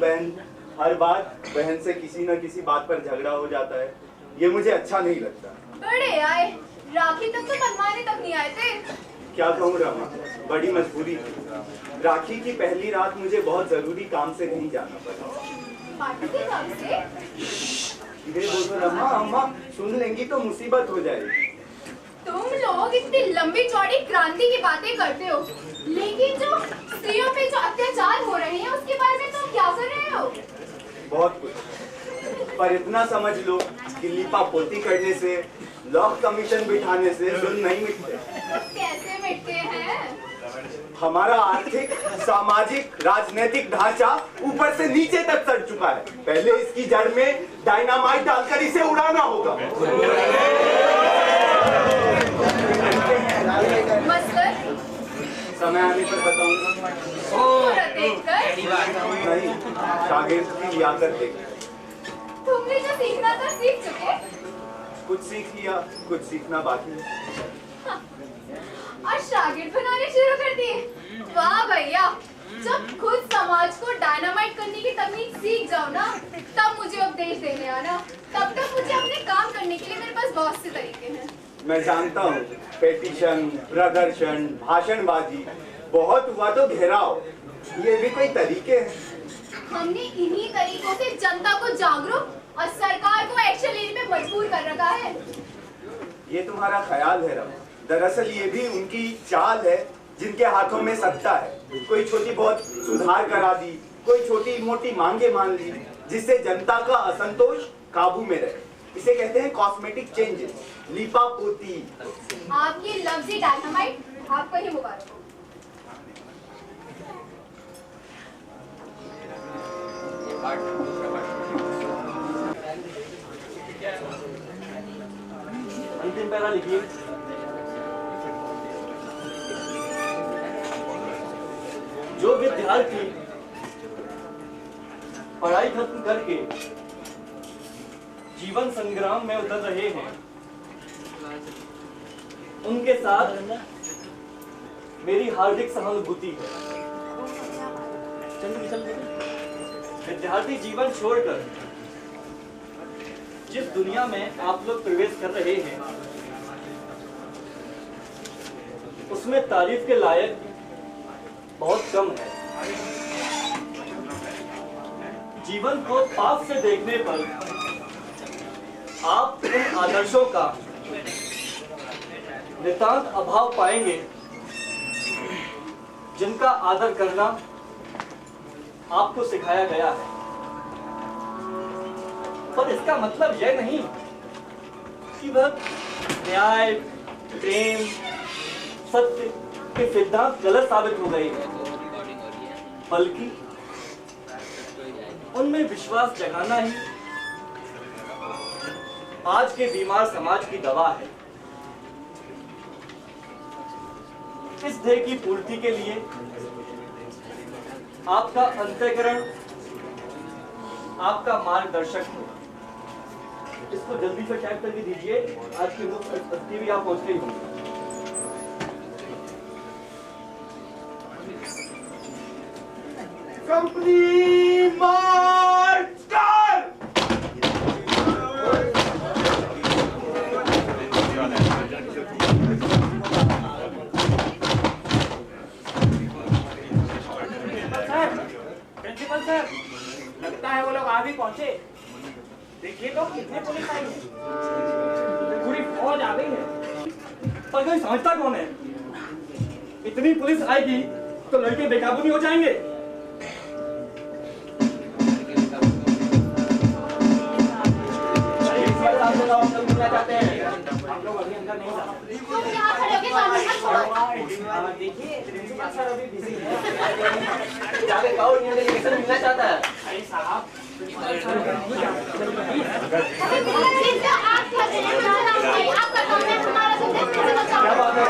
बहन से किसी न किसी बात पर झगड़ा हो जाता है, ये मुझे अच्छा नहीं लगता। बड़े आए, राखी तक तो मनवाने तक नहीं आए थे। क्या कहूँ रमा, बड़ी मजबूरी थी। राखी की पहली रात मुझे बहुत जरूरी काम से नहीं जाना पड़ा। पार्टी के काम से? धीरे बोलो रमा, अम्मा सुन लेंगी तो मुसीबत हो जाएगी। तुम लोग इतनी लंबी चौड़ी क्रांति की बातें करते हो, लेकिन जो स्त्रियों पे जो अत्याचार हो रहे हैं उसके बारे में तुम क्या कर रहे हो? बहुत कुछ, पर इतना समझ लो कि लीपा पोती करने से, लॉ कमीशन बिठाने से जुल्म नहीं मिटते। कैसे मिटते हैं? हमारा आर्थिक, सामाजिक, राजनीतिक ढांचा ऊपर से नीचे तक सड़ चुका है। पहले इसकी जड़ में डायनामाइट डालकर इसे उड़ाना होगा। मसलन समय आने पर बताऊंगा। सूरत देखकर पहली बार नहीं, शागिर्द की लियाकत देख। तुमने जो सीखना था सीख चुके कुछ सीख लिया, कुछ सीखना बाकी है। और शागिर्द बनाने शुरू कर दिए। वाह भैया, जब खुद समाज को डायनामाइट करने की तकनीक सीख जाओ ना, तब मुझे उपदेश देने आना। तब तक मुझे अपने काम करने के लिए मेरे पास बहुत से तरीके हैं। मैं जानता हूँ, पेटिशन, प्रदर्शन, भाषणबाजी, बहुत हुआ तो घेराव, ये भी कोई तरीके हैं। हमने इन्हीं तरीकों से जनता को जागरूक और सरकार को एक्शन लेने में मजबूर कर रखा है। ये तुम्हारा ख्याल है रब, दरअसल ये भी उनकी चाल है जिनके हाथों में सत्ता है। कोई छोटी बहुत सुधार करा दी, कोई छोटी मोटी मांगे मान ली, जिससे जनता का असंतोष काबू में रहे। इसे कहते हैं कॉस्मेटिक चेंजेस, लीपा पोती। आपकी लफ्जी डायनामाइट आपको ही मुबारक हो। अंतिम पैरा लिखिए। जो विद्यार्थी पढ़ाई खत्म करके जीवन संग्राम में उतर रहे हैं, उनके साथ मेरी हार्दिक सहानुभूति है। विद्यार्थी जीवन छोड़कर जिस दुनिया में आप लोग प्रवेश कर रहे हैं, उसमें तारीफ के लायक बहुत कम है। जीवन को पास से देखने पर आप उन आदर्शों का नितांत अभाव पाएंगे जिनका आदर करना आपको सिखाया गया है। पर इसका मतलब यह नहीं कि वह न्याय, प्रेम, सत्य के सिद्धांत गलत साबित हो गए हैं, बल्कि उनमें विश्वास जगाना ही आज के बीमार समाज की दवा है। इस ध्येय की पूर्ति के लिए आपका अंतःकरण आपका मार्गदर्शक हो। इसको जल्दी से टाइप करके दीजिए, आज की मुख्य अतिथि भी आप पहुंचते ही होंगे। कंपनी मार्च स्टार्ट। प्रिंसिपल सर, लगता है वो लोग आ भी पहुंचे। देखिए तो कितने पुलिस आई है, पूरी फौज आ गई है। पर कोई समझता कौन है? इतनी पुलिस आएगी तो लड़के बेकाबू नहीं हो जाएंगे। चाहते हैं हम लोग अभी अंदर नहीं जा सकते। तुम यहाँ खड़े होके कानून मत छोड़ो। देखिए प्रिंसिपल सर अभी बिजी है। जाके कहो इन्विटेशन मिलना चाहता है। अरे साहब, प्रिंसिपल सर क्या बात है?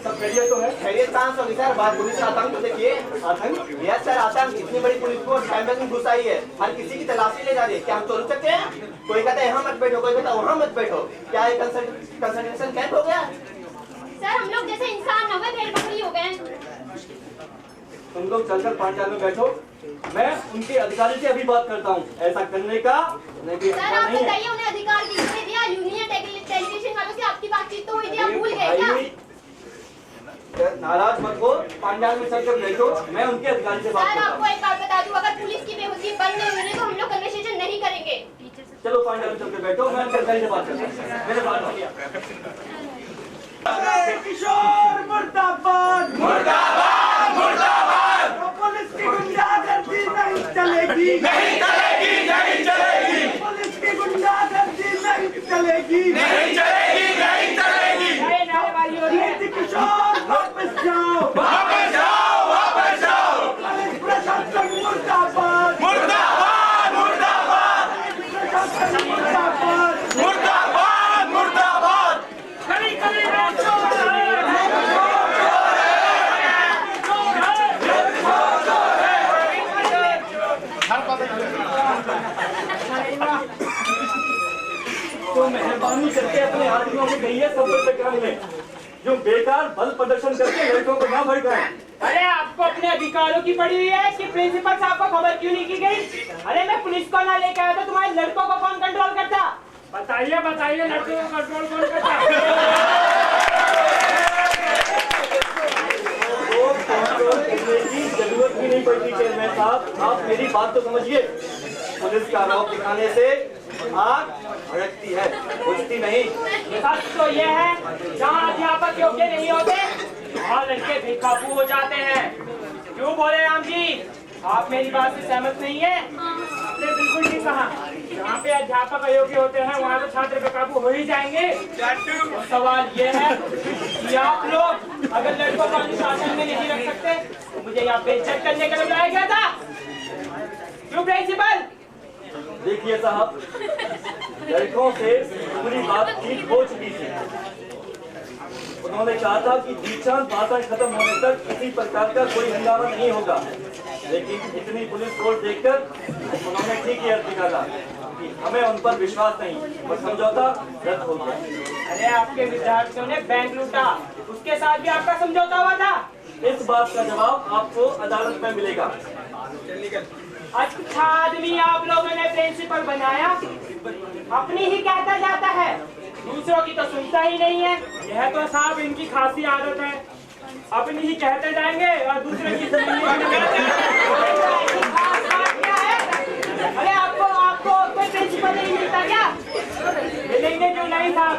सब खैरियत तो है? खैरियत कहाँ से होगी सर? बात पुलिस का आतंक तो देखिए। आतंक? यस सर, आतंक। इतनी बड़ी पुलिस फोर्स कैंपस में घुस आई है, हर किसी की तलाशी ले जा रही है। क्या हम तो रुक सकते हैं? कोई कहता है यहाँ मत बैठो, कोई कहता है वहाँ मत बैठो। क्या ये कंसंट्रेशन कैंप हो गया? सर, हम लोग जैसे इंसान हो गए, भेड़ बकरी हो गए। तुम लोग चलकर पांचाल में बैठो, मैं उनके अधिकारी से अभी बात करता हूँ। ऐसा करने का सर, आप बताइए उन्हें अधिकार किसने दिया? यूनियन टेलीविजन वालों से आपकी बातचीत तो हुई थी, आप भूल गए क्या? नाराज मत हो, पांचाल में चलकर बैठो, मैं उनके अधिकारी से बात सर, करता आपको हूँ। एक बात बता दूं, अगर पुलिस की बेहोशी बंद नहीं हुई तो हम लोग कन्वर्सेशन नहीं करेंगे। चलो पांचाल में चलकर बैठो, मैं उनके अधिकारी से बात करता हूँ। मेरे बात हो गया। किशोर मुर्दाबाद, मुर्दाबाद, मुर्दाबाद। पुलिस की गुंडागर्दी नहीं चलेगी, नहीं चलेगी, नहीं चलेगी। पुलिस की गुंडागर्दी नहीं चलेगी, नहीं चलेगी, नहीं चलेगी। नारेबाजी हो रही है। किशोर वापस जाओ, वापस जाओ, वापस जाओ। पुलिस प्रशासन मुर्दाबाद, मुर्दाबाद, मुर्दाबाद। प्रशासन मुर्दाबाद, मुर्दाबाद, मुर्दाबाद। खड़ी खड़ी तो मेहरबानी करके अपने आदमियों को कहिए सफर पे काम में, जो बेकार बल प्रदर्शन करके लड़कों को ना भड़काएं। अरे आपको अपने अधिकारों की पड़ी हुई है कि प्रिंसिपल साहब को खबर क्यों नहीं की गई? अरे मैं पुलिस को ना लेकर आया तो तुम्हारे लड़कों को कौन कंट्रोल करता? बताइए बताइए, लड़कों को कंट्रोल कौन करता? कंट्रोल करने की जरूरत भी नहीं पड़ती चेयरमैन साहब, आप मेरी बात तो समझिए। पुलिस का रौब दिखाने से आग भड़कती है, बुझती नहीं। सच तो ये है, जहाँ अध्यापक योग्य नहीं होते वहाँ लड़के बेकाबू हो जाते हैं। क्यों बोले राम जी, आप मेरी बात से सहमत नहीं है? आपने बिल्कुल नहीं कहा। जहाँ पे अध्यापक अयोग्य होते हैं वहाँ तो छात्र बेकाबू हो ही जाएंगे। तो सवाल ये है कि आप लोग अगर लड़कों को अनुशासन में नहीं रख सकते तो मुझे यहाँ पे चेक करने के लिए बुलाया गया था। क्यों प्रिंसिपल? देखिए साहब, लड़कों से पूरी बात ठीक हो चुकी थी। उन्होंने कहा था कि दीक्षांत भाषण खत्म होने तक किसी प्रकार का कोई हंगामा नहीं होगा, लेकिन इतनी पुलिस फोर्स देखकर उन्होंने ठीक ही अर्थ निकाला कि हमें उन पर विश्वास नहीं और समझौता रद्द हो गया। अरे आपके विद्यार्थियों ने बैंक लूटा, उसके साथ भी आपका समझौता हुआ था। इस बात का जवाब आपको अदालत में मिलेगा। अच्छा आदमी आप लोगों ने प्रिंसिपल बनाया, अपनी ही कहता जाता है, दूसरों की तो सुनता ही नहीं है। यह तो साहब इनकी खासी आदत है, अपनी ही कहते जाएंगे और दूसरे की सुनेंगे। अरे आपको कोई प्रिंसिपल नहीं मिलता क्या? मिलेंगे क्यों नहीं साहब?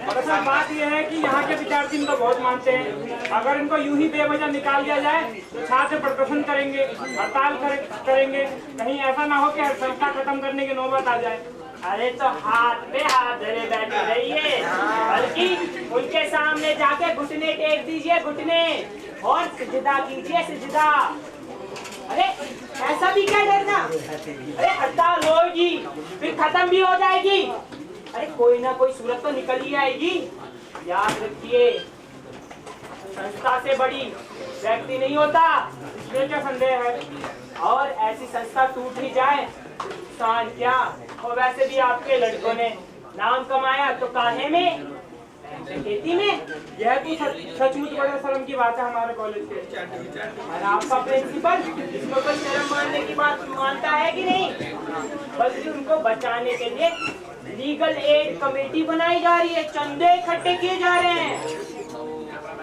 दरअसल बात यह है कि यहाँ के विद्यार्थी इनको बहुत मानते हैं। अगर इनको यूं ही बेवजह निकाल दिया जाए तो छात्र प्रदर्शन करेंगे, हड़ताल करेंगे। कहीं ऐसा ना हो कि हर संस्था खत्म करने की नौबत आ जाए। अरे तो हाथ पे हाथ धरे बैठे रहिए, बल्कि उनके सामने जाके घुटने टेक दीजिए, घुटने, और सिजदा कीजिए, सिजदा। अरे ऐसा भी क्या डरना? अरे हड़ताल होगी फिर खत्म भी हो जाएगी। अरे कोई ना कोई सूरत तो निकल ही आएगी। याद रखिए, संस्था से बड़ी व्यक्ति नहीं होता, इसमें क्या संदेह है? और ऐसी संस्था टूट ही जाए नुकसान क्या? और वैसे भी आपके लड़कों ने नाम कमाया तो काहे में? खेती में। यह तो सचमुच बड़े शर्म की बात है हमारे कॉलेज के। और आपका प्रिंसिपल इसको कोई शर्म मानने की बात मानता है कि नहीं? बल्कि उनको बचाने के लिए लीगल एड कमेटी बनाई जा रही है, चंदे इकट्ठे किए जा रहे हैं।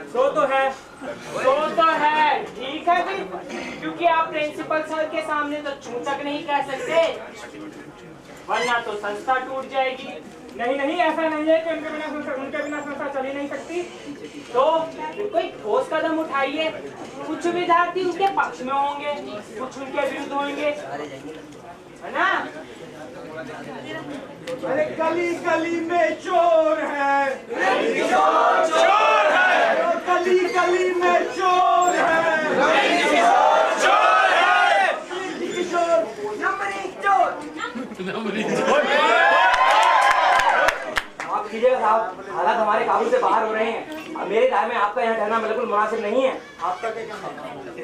सो तो है, ठीक है फिर, क्योंकि आप प्रिंसिपल सर के सामने तो छू तक नहीं कह सकते, वरना तो संस्था टूट जाएगी। नहीं, ऐसा नहीं है कि उनके बिना संस्था चल ही नहीं सकती। तो कोई ठोस कदम उठाइए। कुछ विद्यार्थी उनके पक्ष में होंगे, कुछ उनके विरुद्ध होंगे, है ना? अरे गली गली में चोर है, चोर है, गली गली में चोर है, आप कीजिएगा साहब, हालात हमारे काबू से बाहर हो रहे हैं। अब मेरी राय में आपका यहाँ ठहरना बिल्कुल मुनासिब नहीं है। आपका क्या?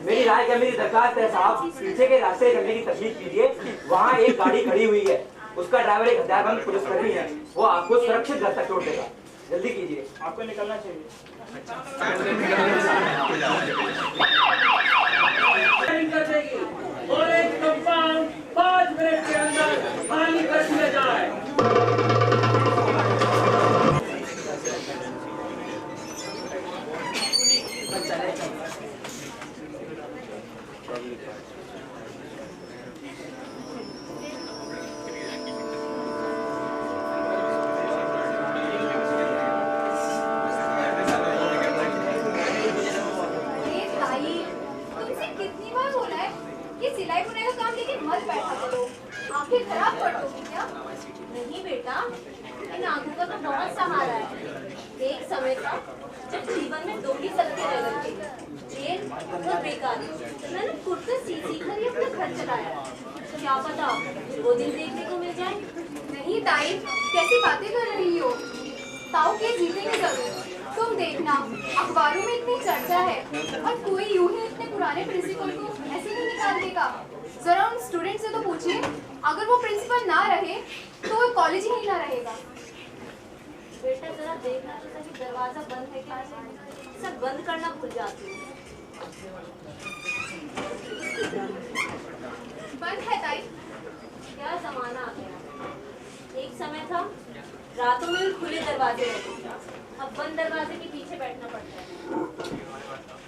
मेरी राय क्या, मेरी दरखास्त है साहब, पीछे के रास्ते से चलने की तकलीफ कीजिए। वहाँ एक गाड़ी खड़ी हुई है, उसका ड्राइवर एक हथियारबंद पुलिसकर्मी है, वो आपको सुरक्षित घर तक छोड़ देगा। जल्दी कीजिए, आपको निकलना चाहिए। और एक कंपाउंड 5 मिनट के अंदर खाली कर दिया जाए। सिलाई बुनाई का काम लेके मत बैठा करो, आंखें खराब कर दोगी क्या? नहीं बेटा, इन आंखों का तो बहुत सहारा है। एक समय था जब जीवन में दो ही सत्य रह गए थे, जेल और बेकारी। मैंने खुद से सीख कर ही अपना घर चलाया। क्या पता वो दिन देखने को मिल जाए। नहीं ताई, कैसी बातें कर रही हो? ताऊ के जीतेंगे जरूर। तुम देखना, अखबारों में इतनी चर्चा है और कोई यूं ही इतने पुराने प्रिंसिपल को ऐसे नहीं निकाल देगा। जरा उन स्टूडेंट से तो पूछिए, अगर वो प्रिंसिपल ना रहे तो वो कॉलेज ही नहीं ना रहेगा। बेटा जरा देखना तो सही दरवाजा बंद है क्या? सब बंद करना भूल जाती हूँ। बंद है ताई। क्या जमाना आ गया। एक समय था रातों में भी खुले दरवाजे रहते थे, अब बंद दरवाजे के पीछे बैठना पड़ता है।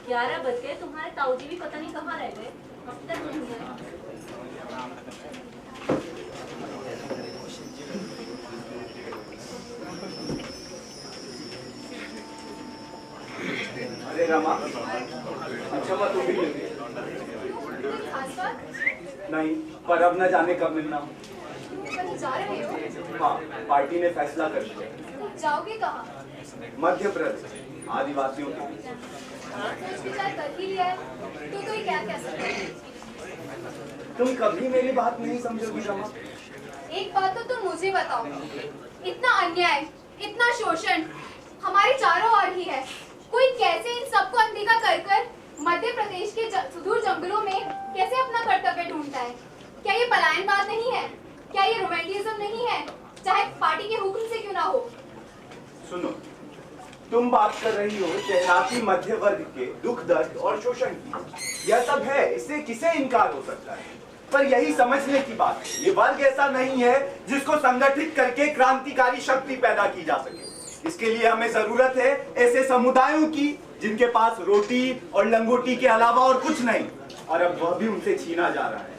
11 बज गए, तुम्हारे ताऊजी भी पता नहीं कहाँ रह गए, अब तक नहीं आए। अरे रमा, अच्छा बात हो गई। कोई खास बात? नहीं, पर अब न जाने कब मिलना हो। कहीं जा रहे हो? हाँ, पार्टी ने फैसला कर लिया। जाओगे कहाँ? मध्य प्रदेश, आदिवासियों के बीच। सोच विचार कर ही लिया है, तो कोई क्या कह सकता है? तुम कभी मेरी बात नहीं समझोगी रमा। एक बात तो तुम मुझे बताओ, इतना अन्याय, इतना शोषण हमारे चारों ओर ही है, कोई कैसे इन सबको अनदेखा कर कर मध्य प्रदेश के सुदूर जंगलों में कैसे अपना कर्तव्य ढूंढता है? क्या ये पलायनवाद नहीं है? क्या ये रोमांटिज्म नहीं है, चाहे पार्टी के हुक्म से क्यों ना हो? सुनो, तुम बात कर रही हो शहराती मध्य वर्ग के दुख दर्द और शोषण की। यह सब है, इससे किसे इनकार हो सकता है? पर यही समझने की बात है, ये वर्ग ऐसा नहीं है जिसको संगठित करके क्रांतिकारी शक्ति पैदा की जा सके। इसके लिए हमें जरूरत है ऐसे समुदायों की जिनके पास रोटी और लंगोटी के अलावा और कुछ नहीं, और अब वह भी उनसे छीना जा रहा है।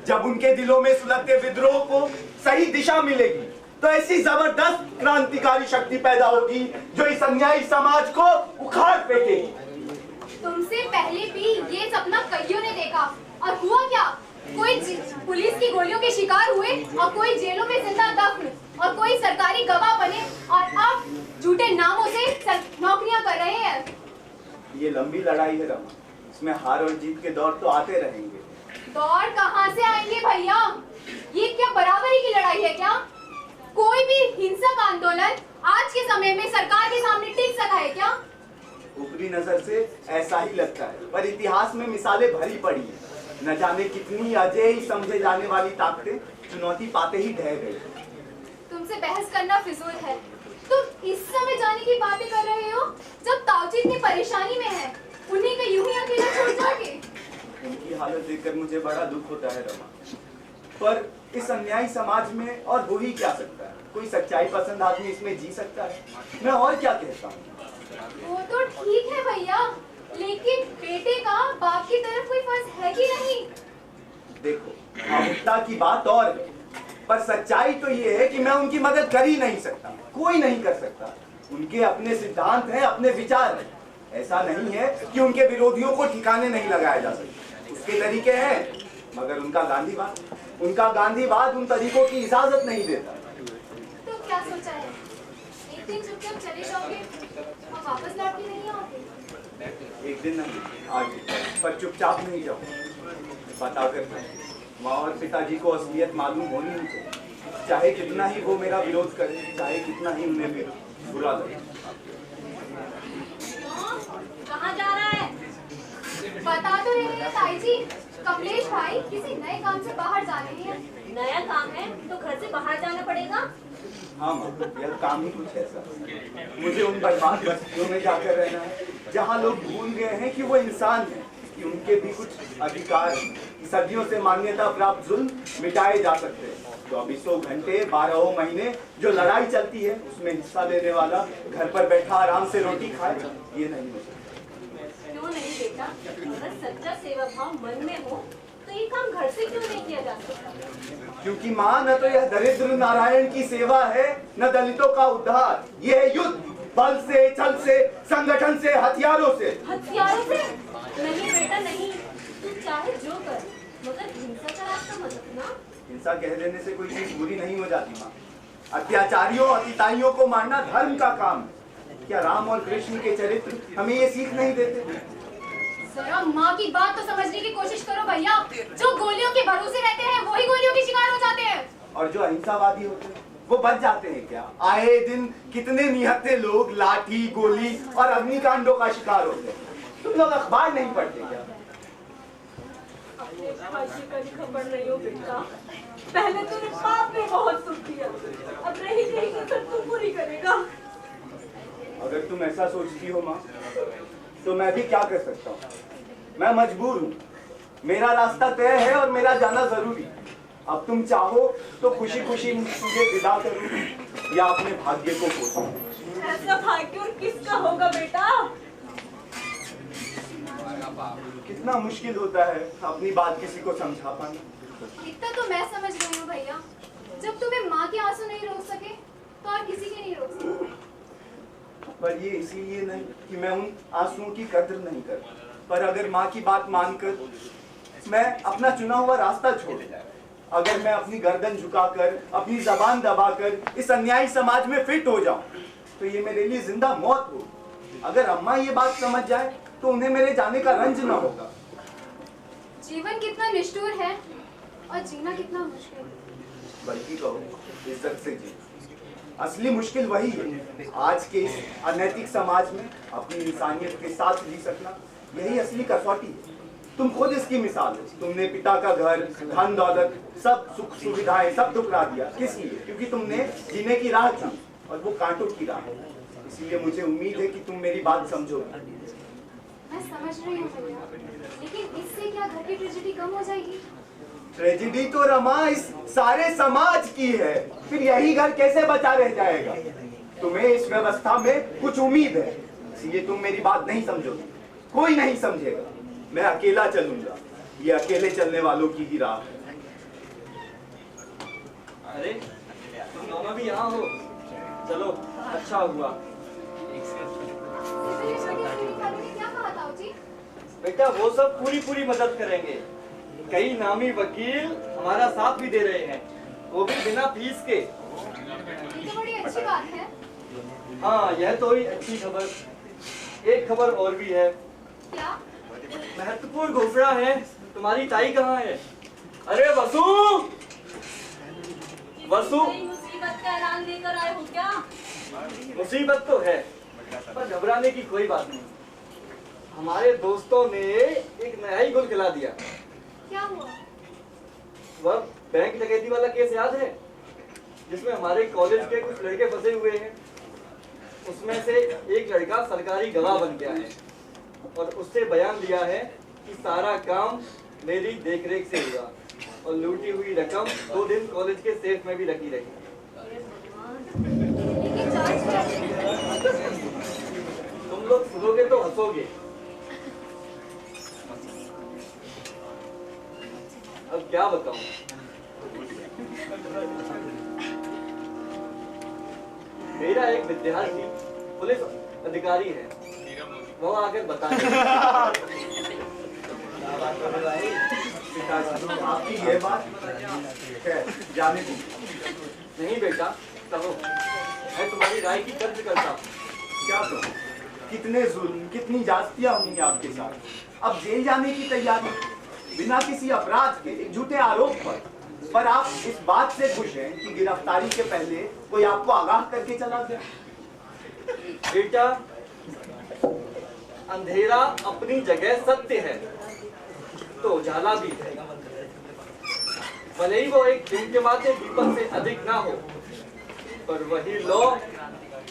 जब उनके दिलों में सुलगते विद्रोह को सही दिशा मिलेगी तो ऐसी जबरदस्त क्रांतिकारी शक्ति पैदा होगी जो इस अन्यायी समाज को उखाड़ फेंकेगी। तुमसे पहले भी ये सपना कईयों ने देखा, और हुआ क्या? कोई पुलिस की गोलियों के शिकार हुए, और कोई जेलों में जिंदा दफन, और कोई सरकारी गवाह बने, और अब झूठे नामों से नौकरियां कर रहे हैं। ये लंबी लड़ाई है रमा, इसमें हार और जीत के दौर तो आते रहेंगे। दौर कहाँ से आएंगे भैया? ये क्या बराबरी की लड़ाई है क्या? कोई भी हिंसक आंदोलन आज के समय में सरकार के सामने टिक सका है क्या? ऊपरी नजर से ऐसा ही लगता है, पर इतिहास में मिसालें भरी पड़ी हैं। न जाने कितनी अजय समझे जाने वाली ताकतें चुनौती पाते ही ढह गई। तुमसे बहस करना फिजूल है। तुम इस समय जाने की बातें कर रहे हो जब ताऊजी इतनी परेशानी में है, उन्हीं को यूं ही अकेला छोड़ जाओगे? उनकी हालत देखकर मुझे बड़ा दुख होता है रमा, पर इस अन्यायी समाज में और हो ही क्या सकता है? कोई सच्चाई पसंद आदमी इसमें जी सकता है? मैं और क्या कहता हूँ? वो तो ठीक है भैया, लेकिन बेटे का बाप की तरफ कोई फर्ज है कि नहीं? देखो, भावुकता की बात और है, पर सच्चाई तो ये है कि मैं उनकी मदद कर ही नहीं सकता, कोई नहीं कर सकता। उनके अपने सिद्धांत हैं, अपने विचार हैं। ऐसा नहीं है कि उनके विरोधियों को ठिकाने नहीं लगाया जा सकता, उसके तरीके हैं, मगर उनका गांधीवाद उन तरीकों की इजाजत नहीं देता। तो क्या सोचा है? एक दिन चुपचाप चले जाओगे और वापस लौट के नहीं आओगे? एक दिन नहीं, आज, पर चुपचाप नहीं जाओ, बता कर माँ और पिताजी को असलियत मालूम होनी ही चाहिए, चाहे कितना ही वो मेरा विरोध करे, चाहे कितना ही उन्हें मेरा बुरा लगे। कहाँ जा रहा है? बता तो रही है ताई जी, कमलेश भाई किसी नए काम से बाहर जा रहे हैं। नया काम है तो घर से बाहर जाना पड़ेगा। हाँ माँ, यह काम ही कुछ ऐसा, मुझे उन बर्बाद बस्तियों में जाकर रहना है जहाँ लोग भूल गए हैं कि वो इंसान है, कि उनके भी कुछ अधिकार हैं, कि सदियों से मान्यता प्राप्त जुल्म मिटाए जा सकते हैं। 24 घंटे 12 महीने जो लड़ाई चलती है उसमें हिस्सा लेने वाला घर पर बैठा आराम से रोटी खाए, ये नहीं हो सकता। क्यों नहीं बेटा? अगर सच्चा सेवा भाव मन में हो तो ये काम घर से क्यों नहीं किया जा सकता? क्योंकि माँ, न तो यह दरिद्र नारायण की सेवा है, न दलितों का उद्धार। यह है युद्ध, बल से, छल से, संगठन से, हथियारों से। हथियारों से? नहीं बेटा नहीं, तू चाहे जो कर, मगर हिंसा का रास्ता मत अपना। हिंसा कह देने से कोई चीज बुरी नहीं हो जाती माँ। अत्याचारियों, अतिताइयों को मारना धर्म का काम है। क्या राम और कृष्ण के चरित्र हमें ये सीख नहीं देते? जरा माँ की बात तो समझने की कोशिश करो भैया। जो गोलियों के भरोसे रहते हैं वही गोलियों के शिकार हो जाते हैं। और जो अहिंसावादी होते हैं वो बच जाते हैं क्या? आए दिन कितने निहत्थे लोग लाठी, गोली और अग्निकांडों का शिकार होते हैं। तुम लोग अखबार नहीं पढ़ते क्या? अपने भाई का खबर नहीं हो बेटा। पहले तूने बाप ने बहुत सुख किया, अब रही गई कसर तू पूरी करेगा। अगर तुम ऐसा सोचती हो माँ, तो मैं भी क्या कर सकता हूँ। मैं मजबूर हूँ, मेरा रास्ता तय है और मेरा जाना जरूरी। अब तुम चाहो तो खुशी खुशी मुझे विदा करूँ या अपने भाग्य को कोसूं। ऐसा भाग्य और किसका होगा बेटा? कितना मुश्किल होता है अपनी बात किसी को समझा पाना। इतना तो मैं समझ रही हूँ भैया, जब तुम्हें माँ के आंसू नहीं रोक सके तो और किसी के नहीं रोक सके। पर ये इसीलिए नहीं कि मैं उन आंसुओं की कदर नहीं कर, पर अगर माँ की बात मानकर मैं अपना चुना हुआ रास्ता छोड़, अगर मैं अपनी गर्दन झुकाकर अपनी जबान दबाकर इस अन्यायी समाज में फिट हो जाऊं, तो ये मेरे लिए जिंदा मौत हो। अगर अम्मा ये बात समझ जाए तो उन्हें मेरे जाने का रंज न होगा। जीवन कितना निष्ठुर है और जीना कितना मुश्किल। बल्कि कहो इज्जत से जी। असली मुश्किल वही है, आज के इस अनैतिक समाज में अपनी इंसानियत के साथ जी सकना, यही असली कसौटी है। तुम खुद इसकी मिसाल हो। तुमने पिता का घर, धन दौलत, सब सुख सुविधाएं सब ठुकरा दिया। किस लिए? क्योंकि तुमने जीने की राह चुनी और वो कांटों की राह है। इसलिए मुझे उम्मीद है कि तुम मेरी बात समझोगे। मैं समझ रही हूँ भैया, लेकिन इससे क्या घर की ट्रेजेडी कम हो जाएगी? ट्रेजेडी तो रमा इस सारे समाज की है, फिर यही घर कैसे बचा रह जाएगा? तुम्हें इस व्यवस्था में कुछ उम्मीद है, इसलिए तुम मेरी बात नहीं समझोगे। कोई नहीं समझेगा, मैं अकेला चलूंगा। ये अकेले चलने वालों की ही राह है। अरे तुम दोनों भी यहाँ हो, चलो अच्छा हुआ। क्या कहा ताऊ जी? बेटा वो सब पूरी मदद करेंगे। कई नामी वकील हमारा साथ भी दे रहे हैं, वो भी बिना फीस के। ये तो बड़ी अच्छी बात है। हाँ यह तो ही अच्छी खबर। एक खबर और भी है। क्या? महत्वपूर्ण घोषणा है। तुम्हारी ताई कहाँ है? अरे वसु, वसु। मुसीबत का ऐलान लेकर आए हो क्या? मुसीबत तो है, पर घबराने की कोई बात नहीं। हमारे दोस्तों ने एक नया ही गुल खिला दिया। क्या हुआ? वह बैंक डकैती वाला केस याद है, जिसमें हमारे कॉलेज के कुछ लड़के फंसे हुए हैं। उसमें से एक लड़का सरकारी गवाह बन गया है और उससे बयान दिया है कि सारा काम मेरी देखरेख से हुआ और लूटी हुई रकम 2 दिन कॉलेज के सेफ में भी रखी रही। लेकिन जांच क्या? तुम लोग सुनोगे तो हंसोगे। अब क्या बताऊं? मेरा एक विद्यार्थी पुलिस अधिकारी है, वो आकर बता आपकी ये बात जाने दी। नहीं बेटा, कहो। मैं तुम्हारी राय की कद्र करता हूँ। क्या कहूँ? कितने जुल्म, कितनी जास्तियां होंगी आपके साथ। अब जेल जाने की तैयारी, बिना किसी अपराध के, एक झूठे आरोप पर आप इस बात से खुश हैं कि गिरफ्तारी के पहले कोई आपको आगाह करके चला गया। बेटा, अंधेरा अपनी जगह सत्य है तो उजाला भी है। भले ही वो एक टिमटिमाते दीपक से अधिक ना हो, पर वही लौ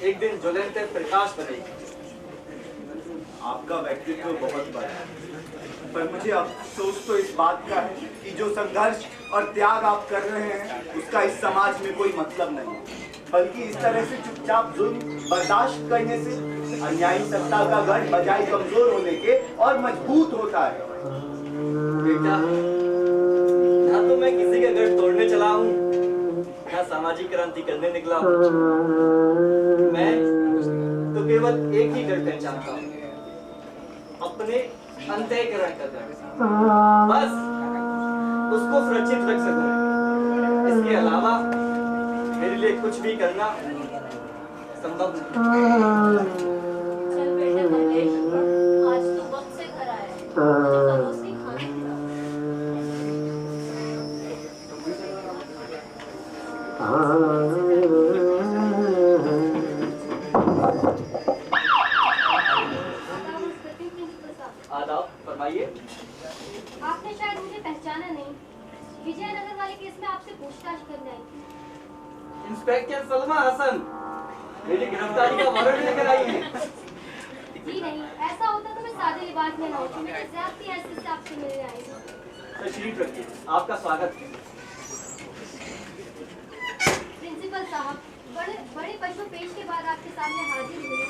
एक दिन ज्वलंत प्रकाश बनेगी। आपका व्यक्तित्व बहुत बड़ा है, पर मुझे अफसोस तो इस बात का है कि जो संघर्ष और त्याग आप कर रहे हैं उसका इस समाज में कोई मतलब नहीं, बल्कि इस तरह से चुपचाप जुल्म बर्दाश्त करने से अन्यायी सत्ता का गढ़ बजाय कमजोर होने के और मजबूत होता है। बेटा, ना तो मैं किसी का गढ़ तोड़ने चला हूँ, ना सामाजिक क्रांति करने निकला हूँ। मैं तो केवल एक ही गढ़ पहचानता हूँ, अपने अंतःकरण का गढ़। बस उसको सुरक्षित रख सकूं। इसके अलावा मेरे लिए कुछ भी करना संभव नहीं। चल बेटे महेश, आज तो वक्त से घर आया है। मुझे परोसी खाना खिला। आदाब, फरमाइए। आपने शायद मुझे पहचाना नहीं। विजयनगर वाले केस में आपसे पूछताछ करने आई थी। इंस्पेक्टर सलमा हसन, मेरी गिरफ्तारी का वारंट लेकर आई हैं। जी नहीं, ऐसा होता तो मैं सादे लिबास में ना होती, मैं तो ज़्यादती हैसियत से आपसे मिलने आई हूँ। तशरीफ रखिए, आपका स्वागत है। प्रिंसिपल साहब, बड़े पशु पेश के बाद आपके सामने हाजिर हुए।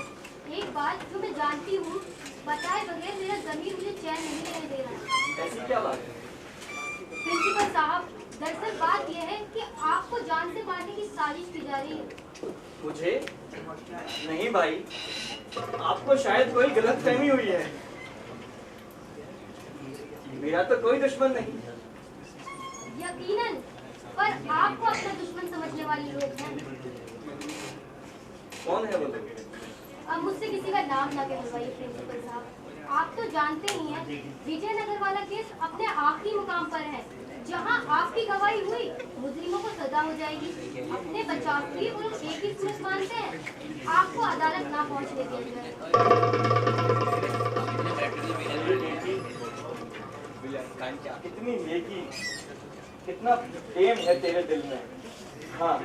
एक बात जो मैं जानती हूँ, बताए बगैर मेरा ज़मीर मुझे चैन नहीं लेने दे रहा। ऐसी क्या बात है? प्रिंसिपल साहब, दरअसल बात यह है कि आपको जान से मारने की साजिश की जा रही है। मुझे? नहीं भाई, आपको शायद कोई गलतफहमी हुई है। मेरा तो कोई दुश्मन नहीं। यकीनन, पर आपको अपना दुश्मन समझने वाले लोग हैं। कौन है वो लोग? अब मुझसे किसी का नाम ना कहलवाइए प्रिंसिपल साहब। आप तो जानते ही हैं, विजयनगर वाला केस अपने आखिरी मुकाम पर है। जहां आपकी गवाही हुई, मुजरिमों को सजा हो जाएगी। अपने बचाव के लिए वो लोग एक ही सूरत मानते हैं, आपको अदालत ना पहुंचने दिया जाए। कितनी नेकी, कितना प्रेम है तेरे दिल में। हाँ,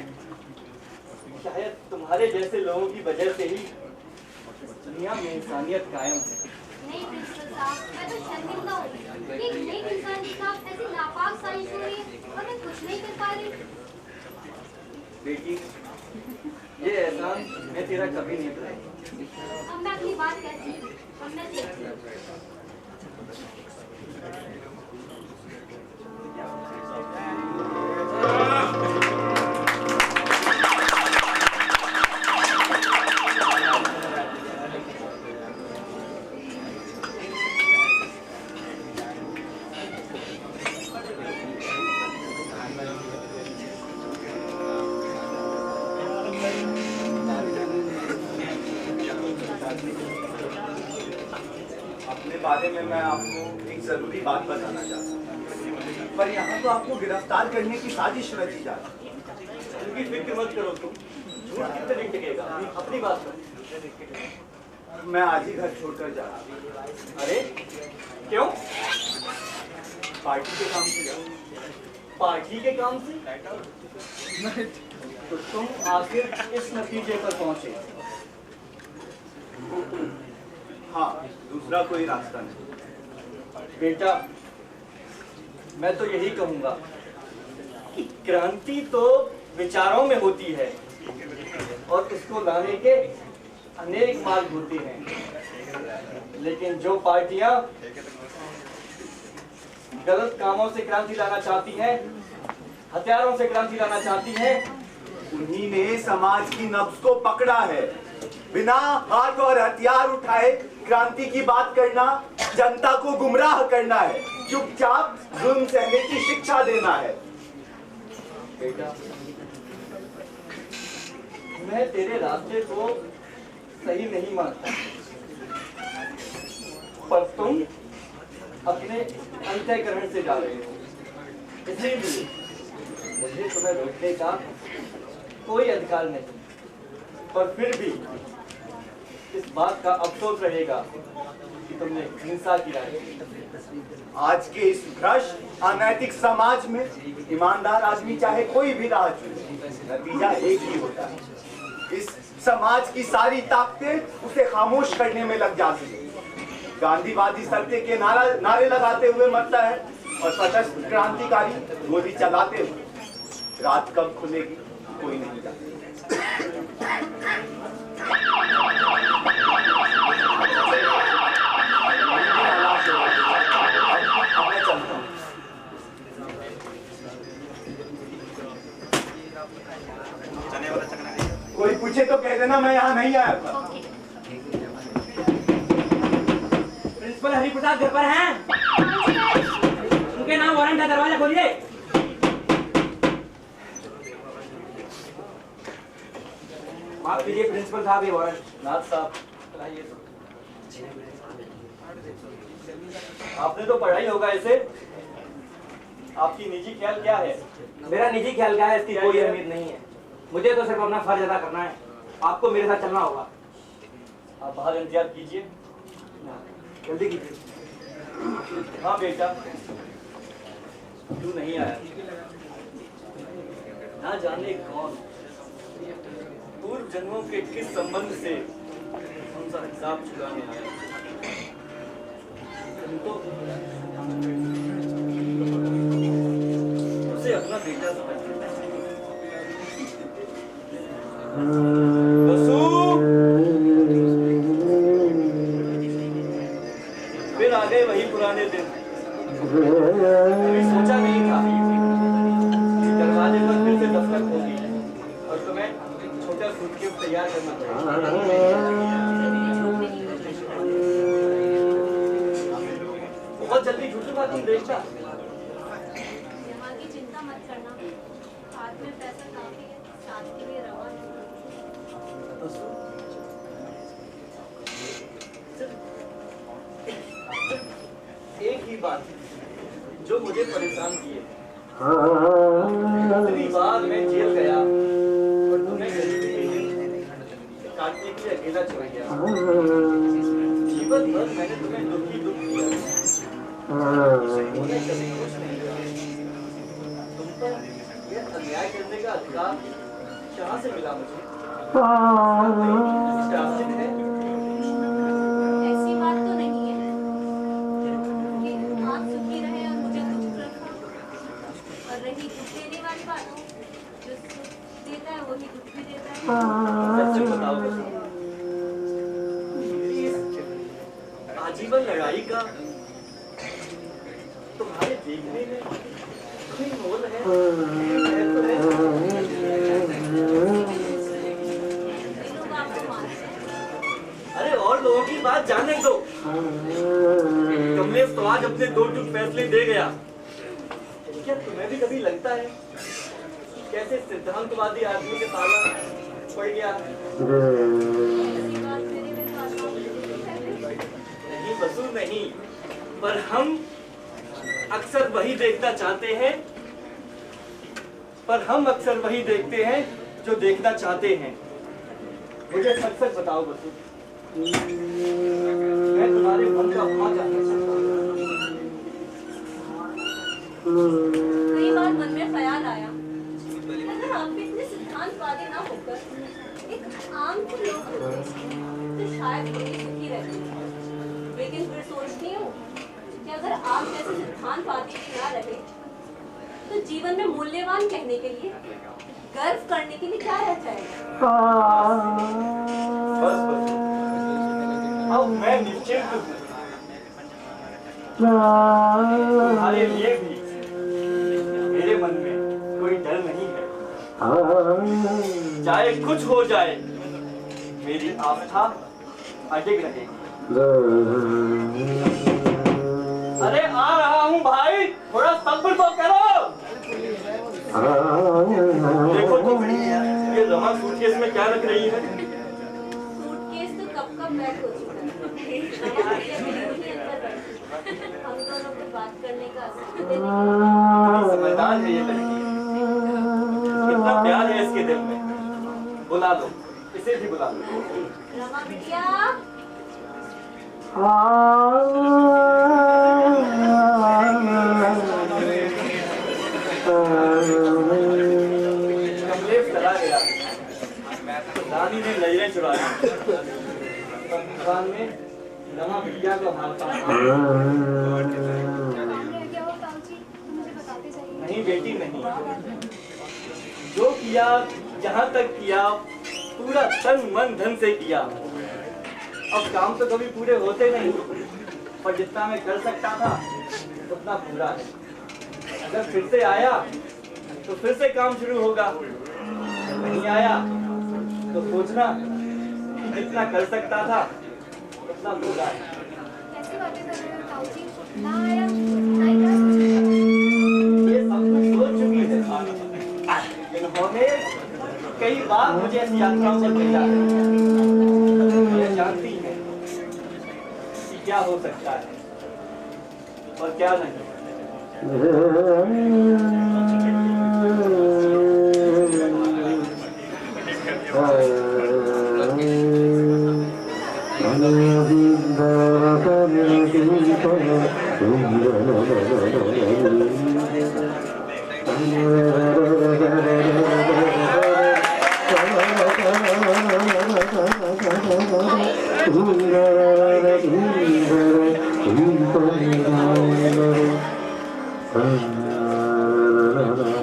शायद तुम्हारे जैसे लोगों की वजह से ही इस दुनिया में इंसानियत कायम है। नहीं प्रिंसिपल साहब, मैं तो शर्मिंदा हूँ कि एक नेक इंसान के साथ ऐसी नापाक साजिश हो रही है और मैं कुछ नहीं कर पा रही। बेटी, ये एहसान मैं तेरा कभी नहीं भूलूंगा। अब मैं अपनी बात कहती हूँ, अब मैं देखती हूँ। अपने बारे में मैं आपको एक जरूरी बात बताना चाहता हूँ, पर यहाँ तो आपको गिरफ्तार करने की साजिश रची जा रही है। उनकी फिक्र मत करो तुम, झूठ कितने दिन टिकेगा? अपनी बात कर। मैं आज ही घर छोड़कर जा रहा हूँ। अरे क्यों? पार्टी के काम से जा रहा हूँ। पार्टी के काम से? तो तुम आखिर इस नतीजे पर पहुंचे? हाँ, दूसरा कोई रास्ता नहीं। बेटा, मैं तो यही कहूंगा कि क्रांति तो विचारों में होती है और उसको लाने के अनेक मार्ग होते हैं, लेकिन जो पार्टियां गलत कामों से क्रांति लाना चाहती हैं, हथियारों से क्रांति लाना चाहती हैं, उन्हीं ने समाज की नब्ज को पकड़ा है। बिना हाथ और हथियार उठाए क्रांति की बात करना जनता को गुमराह करना है, चुपचाप जुल्म सहने की शिक्षा देना है। बेटा, मैं तेरे रास्ते को सही नहीं मानता, पर तुम अपने अंतःकरण से जा रहे हो, इसीलिए मुझे तुम्हें रोकने का कोई अधिकार नहीं। पर फिर भी इस बात का अफसोस रहेगा कि तुमने हिंसा की राह ली। आज के इस भ्रष्ट अनैतिक समाज में ईमानदार आदमी चाहे कोई भी राह चुने, नतीजा एक ही होता है। इस समाज की सारी ताकतें उसे खामोश करने में लग जाती है। गांधीवादी सत्य के नारे लगाते हुए मरता है और सशस्त्र क्रांतिकारी गोली चलाते हुए। रात कब खुलेगी कोई नहीं जानता। मैं चलता हूँ। कोई पूछे तो कह देना मैं यहाँ नहीं आया था। प्रिंसिपल हरिप्रसाद घर पर हैं? उनके नाम वारंट है, दरवाजा खोलिए। माफ कीजिए प्रिंसिपल साहब, ये वारंट। नाथ साहब, लाइए। आपने तो पढ़ा ही होगा इसे। आपकी निजी ख्याल क्या है? मेरा निजी ख्याल क्या है इसकी कोई अहमियत नहीं है। मुझे तो सिर्फ अपना फर्ज अदा करना है। आपको मेरे साथ चलना होगा। आप बाहर इंतजार कीजिए। जल्दी कीजिए। हाँ बेटा, तू नहीं आया, ना जाने कौन पूर्व जन्मों के किस संबंध से हमसे हिसाब चुकाने आया। तुम तो उसे अपना बेटा समझ लेता है। बसु, फिर आ गए वही पुराने दिन। कभी सोचा नहीं था कि दरवाजे पर फिर से दस्तक होगी और तुम्हें छोटा सूटकेस तैयार करना पड़ेगा। बहुत जल्दी झूठा तुम देखता। यहाँ की चिंता मत करना, हाथ में पैसा काफी है, साथ के लिए रवा नहीं। एक ही बात जो मुझे परेशान किए। इतनी बार मैं जेल गया और तुम्हें काटने के लिए अकेला छोड़ गया। जीवन भर मैंने तुम्हें दुख ही दुख दिया, उन्हें कभी कुछ नहीं किया। तुम पर यह अन्याय करने का अधिकार कहाँ से मिला मुझे? शासन है? ऐसी बात तो नहीं है कि आप सुखी रहे और मुझे दुख रखा। और रही दुख देने वाली बात, जो सुख देता है वही दुख भी देता है। सच बताओ, इस आजीवन लड़ाई का तुम्हारे देखने में कोई मोल है? महत्व है? लोग आपको मानते हैं। अरे और लोगों की बात जाने दो। कमलेश तो आज अपने दो टूक फैसले दे गया। क्या तुम्हें भी कभी लगता है कि कैसे सिद्धांतवादी आदमी के ताला पड़ गया? ऐसी बात मेरे में खासा नहीं बसु नहीं, पर हम अक्सर वही देखना चाहते हैं, पर हम अक्सर वही देखते हैं जो देखना चाहते हैं। मुझे सच सच बताओ बसु, मैं तुम्हारे मन का भाव जानना चाहता हूँ। कई बार मन में ख्याल आया, अगर आप भी इतने सिद्धांतवादी ना होकर एक आम के लोग होते तो शायद वो भी सुखी रहते। लेकिन फिर सोचती हूँ कि अगर आप जैसे सिद्धांतवादी भी ना रहे तो जीवन में मूल्यवान कहने के लिए, गर्व करने के लिए क्या रह जाएगा? बस बस, अब मैं निश्चिंत हूँ। तुम्हारे लिए भी मेरे मन में कोई डर नहीं है। चाहे कुछ हो जाए, मेरी आस्था अडिग रहेगी। अरे आ रहा हूँ भाई, थोड़ा सब्र तो करो। देखो तो ये रमा सूटकेस में क्या रख रही है? सूटकेस तो कब का पैक हो चुका है। हम दोनों को बात करने का अवसर देने के लिए। समझदार है ये लड़की, कितना प्यार है इसके दिल में। बुला लो, इसे भी बुला लो। रमा बिटिया, कमलेश चला गया, रानी ने लहरें चुराई, भगवान ने रमा बिटिया को हाथ पाया। नहीं बेटी नहीं, जो किया जहाँ तक किया पूरा तन मन धन से किया। अब काम तो कभी पूरे होते नहीं, पर जितना मैं कर सकता था उतना पूरा है। अगर फिर से आया तो फिर से काम शुरू होगा, नहीं आया तो सोचना जितना कर सकता था उतना पूरा है। कैसी बातें कर रहे हो ताऊजी? ना आया, नहीं कर ये सब कुछ सोच चुकी है। इन्होंने कई बार मुझे ऐसी यात्राओं पर भेजा है। ये जानती है कि क्या हो सकता है और क्या नहीं। Oh कैसी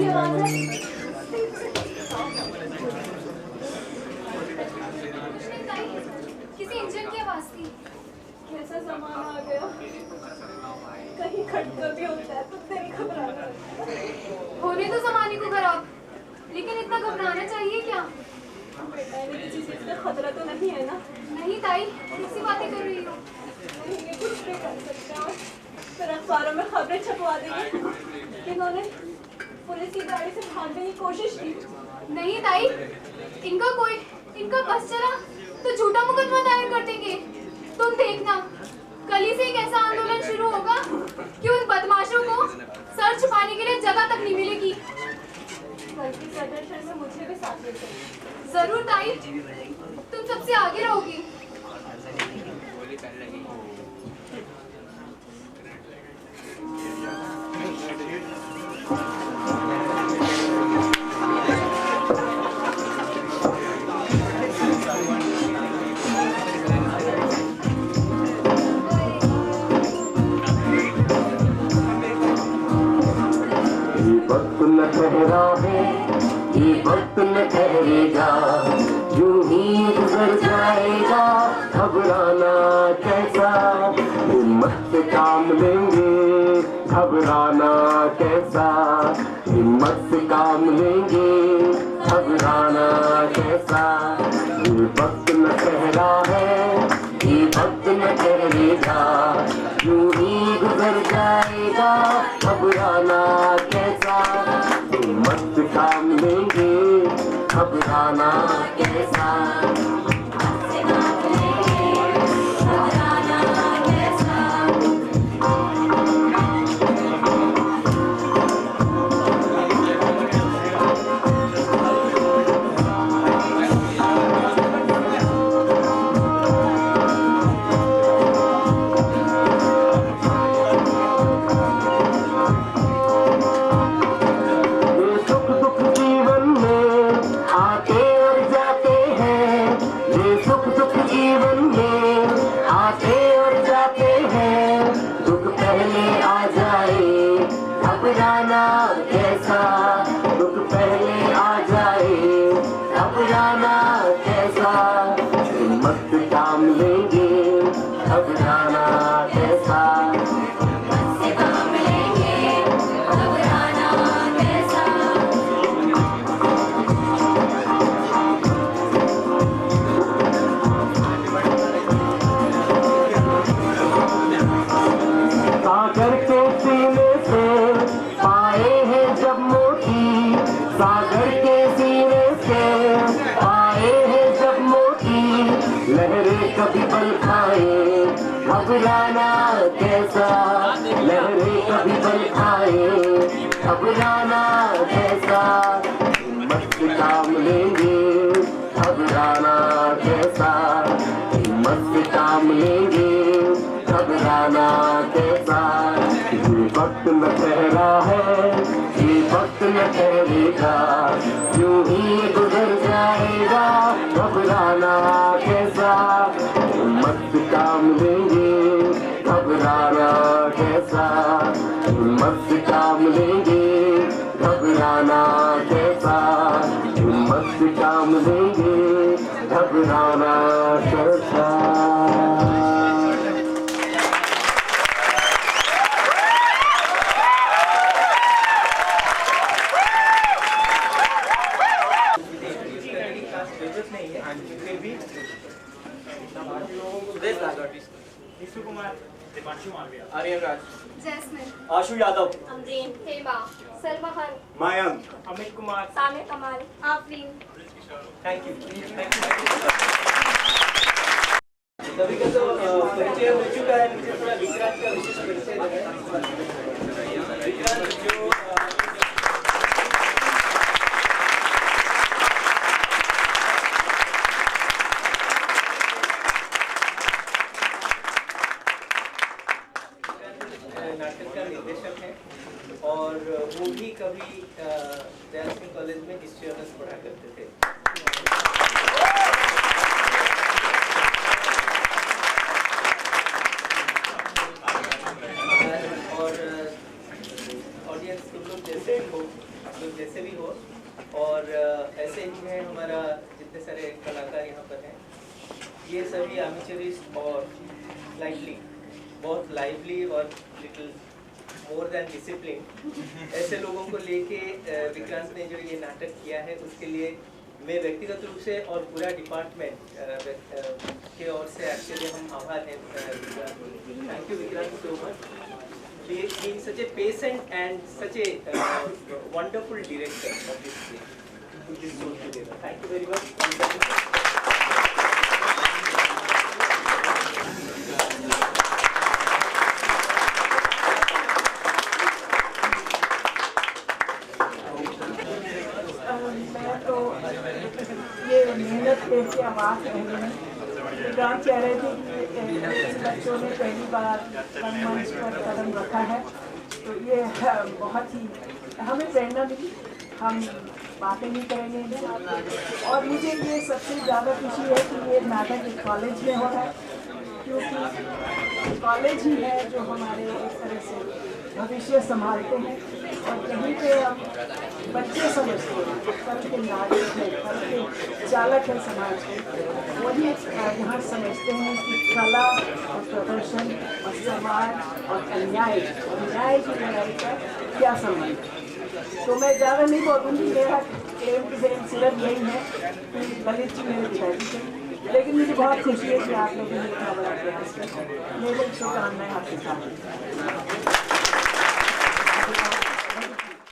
आवाज है? किसी इंजन की आवाज थी। कैसा सामान आ गया? कहीं खटका भी होता है तो तेरी घबराना। होने तो जमाने को खराब, लेकिन इतना घबराना चाहिए क्या? बेटा इन्हें किसी चीज का खतरा तो नहीं है ना? नहीं ताई, कैसी बातें कर रही हो? नहीं, ये कुछ भी कर सकते हैं। फिर अखबारों में खबरें छपवा देंगे। इन्होंने पुलिस की गाड़ी से भागने की कोशिश की। नहीं ताई, इनका बस चला तो झूठा मुकदमा दायर कर देंगे। तुम देखना, कल ही से एक ऐसा आंदोलन शुरू होगा कि उन बदमाशों को सर छुपाने के लिए जगह तक नहीं मिलेगी। बल्कि प्रदर्शन में मुझे भी साथ ले चलो। जरूर ताई, तुम सबसे आगे रहोगी। वक्त न ठहरा है, ये वक्त न ठहरेगा, यूं ही गुजर जाएगा, घबराना कैसा, हिम्मत से काम लेंगे, घबराना कैसा, हिम्मत से काम लेंगे, घबराना कैसा। ये वक्त न ठहरा है, ये वक्त न ठहरेगा, यूं ही गुजर जाएगा, घबराना कैसा, हिम्मत से काम लेंगे, घबराना कैसा। घबराना कैसा, दुख पहले आ जाए, घबराना कैसा, हिम्मत से काम लेंगे, घबराना कैसा। हिम्मत से काम लेंगे, घबराना कैसा। सागर के सीने से पाए हैं जब मोती, सागर के सीने से पाए हैं जब मोती, लहरें कभी बल खाए, घबराना कैसा, लहरें कभी बल खाए, घबराना कैसा, हिम्मत से काम लेंगे, घबराना कैसा, हिम्मत से काम लेंगे, घबराना कैसा। ये वक्त न ठहरा है, ये वक्त न ठहरेगा, यूं ही गुजर जाएगा, घबराना कैसा, हिम्मत से काम लेंगे, घबराना कैसा, हिम्मत से काम लेंगे, घबराना कैसा, हिम्मत से काम लेंगे, घबराना कैसा। विष्णु कुमार, दीपांशु मालविया, आर्यन राज, जैस्मिन, आशु यादव, अमरीन, हेमा, सलमा खान, मयंक, अमित कुमार, सामिर कमाल, आफरीन। Thank you. सभी का तो परिचय हो चुका है, मुझे थोड़ा विक्रांत का विशेष परिचय देना। विक्रांत जो नाटक का निर्देशक है और वो भी कभी दयाल सिंह कॉलेज में हिस्ट्री ऑनर्स पढ़ा करते थे। और ऑडियंस तुम लोग जैसे भी हो, आप लोग जैसे भी हो, और ऐसे ही है हमारा जितने सारे कलाकार यहाँ पर हैं, ये सभी एमेचरिस्ट और बहुत लाइवली और लिटिल मोर देन डिसिप्लिन ऐसे लोगों को लेके विक्रांत ने जो ये नाटक किया है, उसके लिए मैं व्यक्तिगत रूप से और पूरा डिपार्टमेंट के ओर से एक्चुअली हम आभार हैं। Thank you Vikrant so much, being such a patient and such a wonderful director of this play. Put this all together. Thank you very much. मैं तो ये मेहनत करके आवाज़ कह रही हूँ। विक्रांत कह रहे थे कि बच्चों ने पहली बार रंगमंच पर कदम रखा है, तो ये बहुत ही हमें प्रेरणा मिली। हम बातें भी करेंगे इनसे, और मुझे ये सबसे ज़्यादा खुशी है कि ये नाटक एक कॉलेज में हो रहा है, क्योंकि कॉलेज ही है जो हमारे एक तरह से भविष्य संभालते हैं, और यहीं पे हम बच्चे समझते हैं कल के नागरिक हैं, कल के चालक हैं समाज के, वही यहाँ समझते हैं कि कला और प्रदर्शन और समाज और न्याय की लड़ाई का क्या संबंध है। तो मैं ज़्यादा नहीं बोलूँगी, मेरा एम सिर्फ यही है कि ललित जी मेरे पिताजी थे, लेकिन मुझे बहुत खुशी है कि आप लोगों ने इतना बड़ा प्रयास किया। मेरी शुभकामनाएं आपके साथ।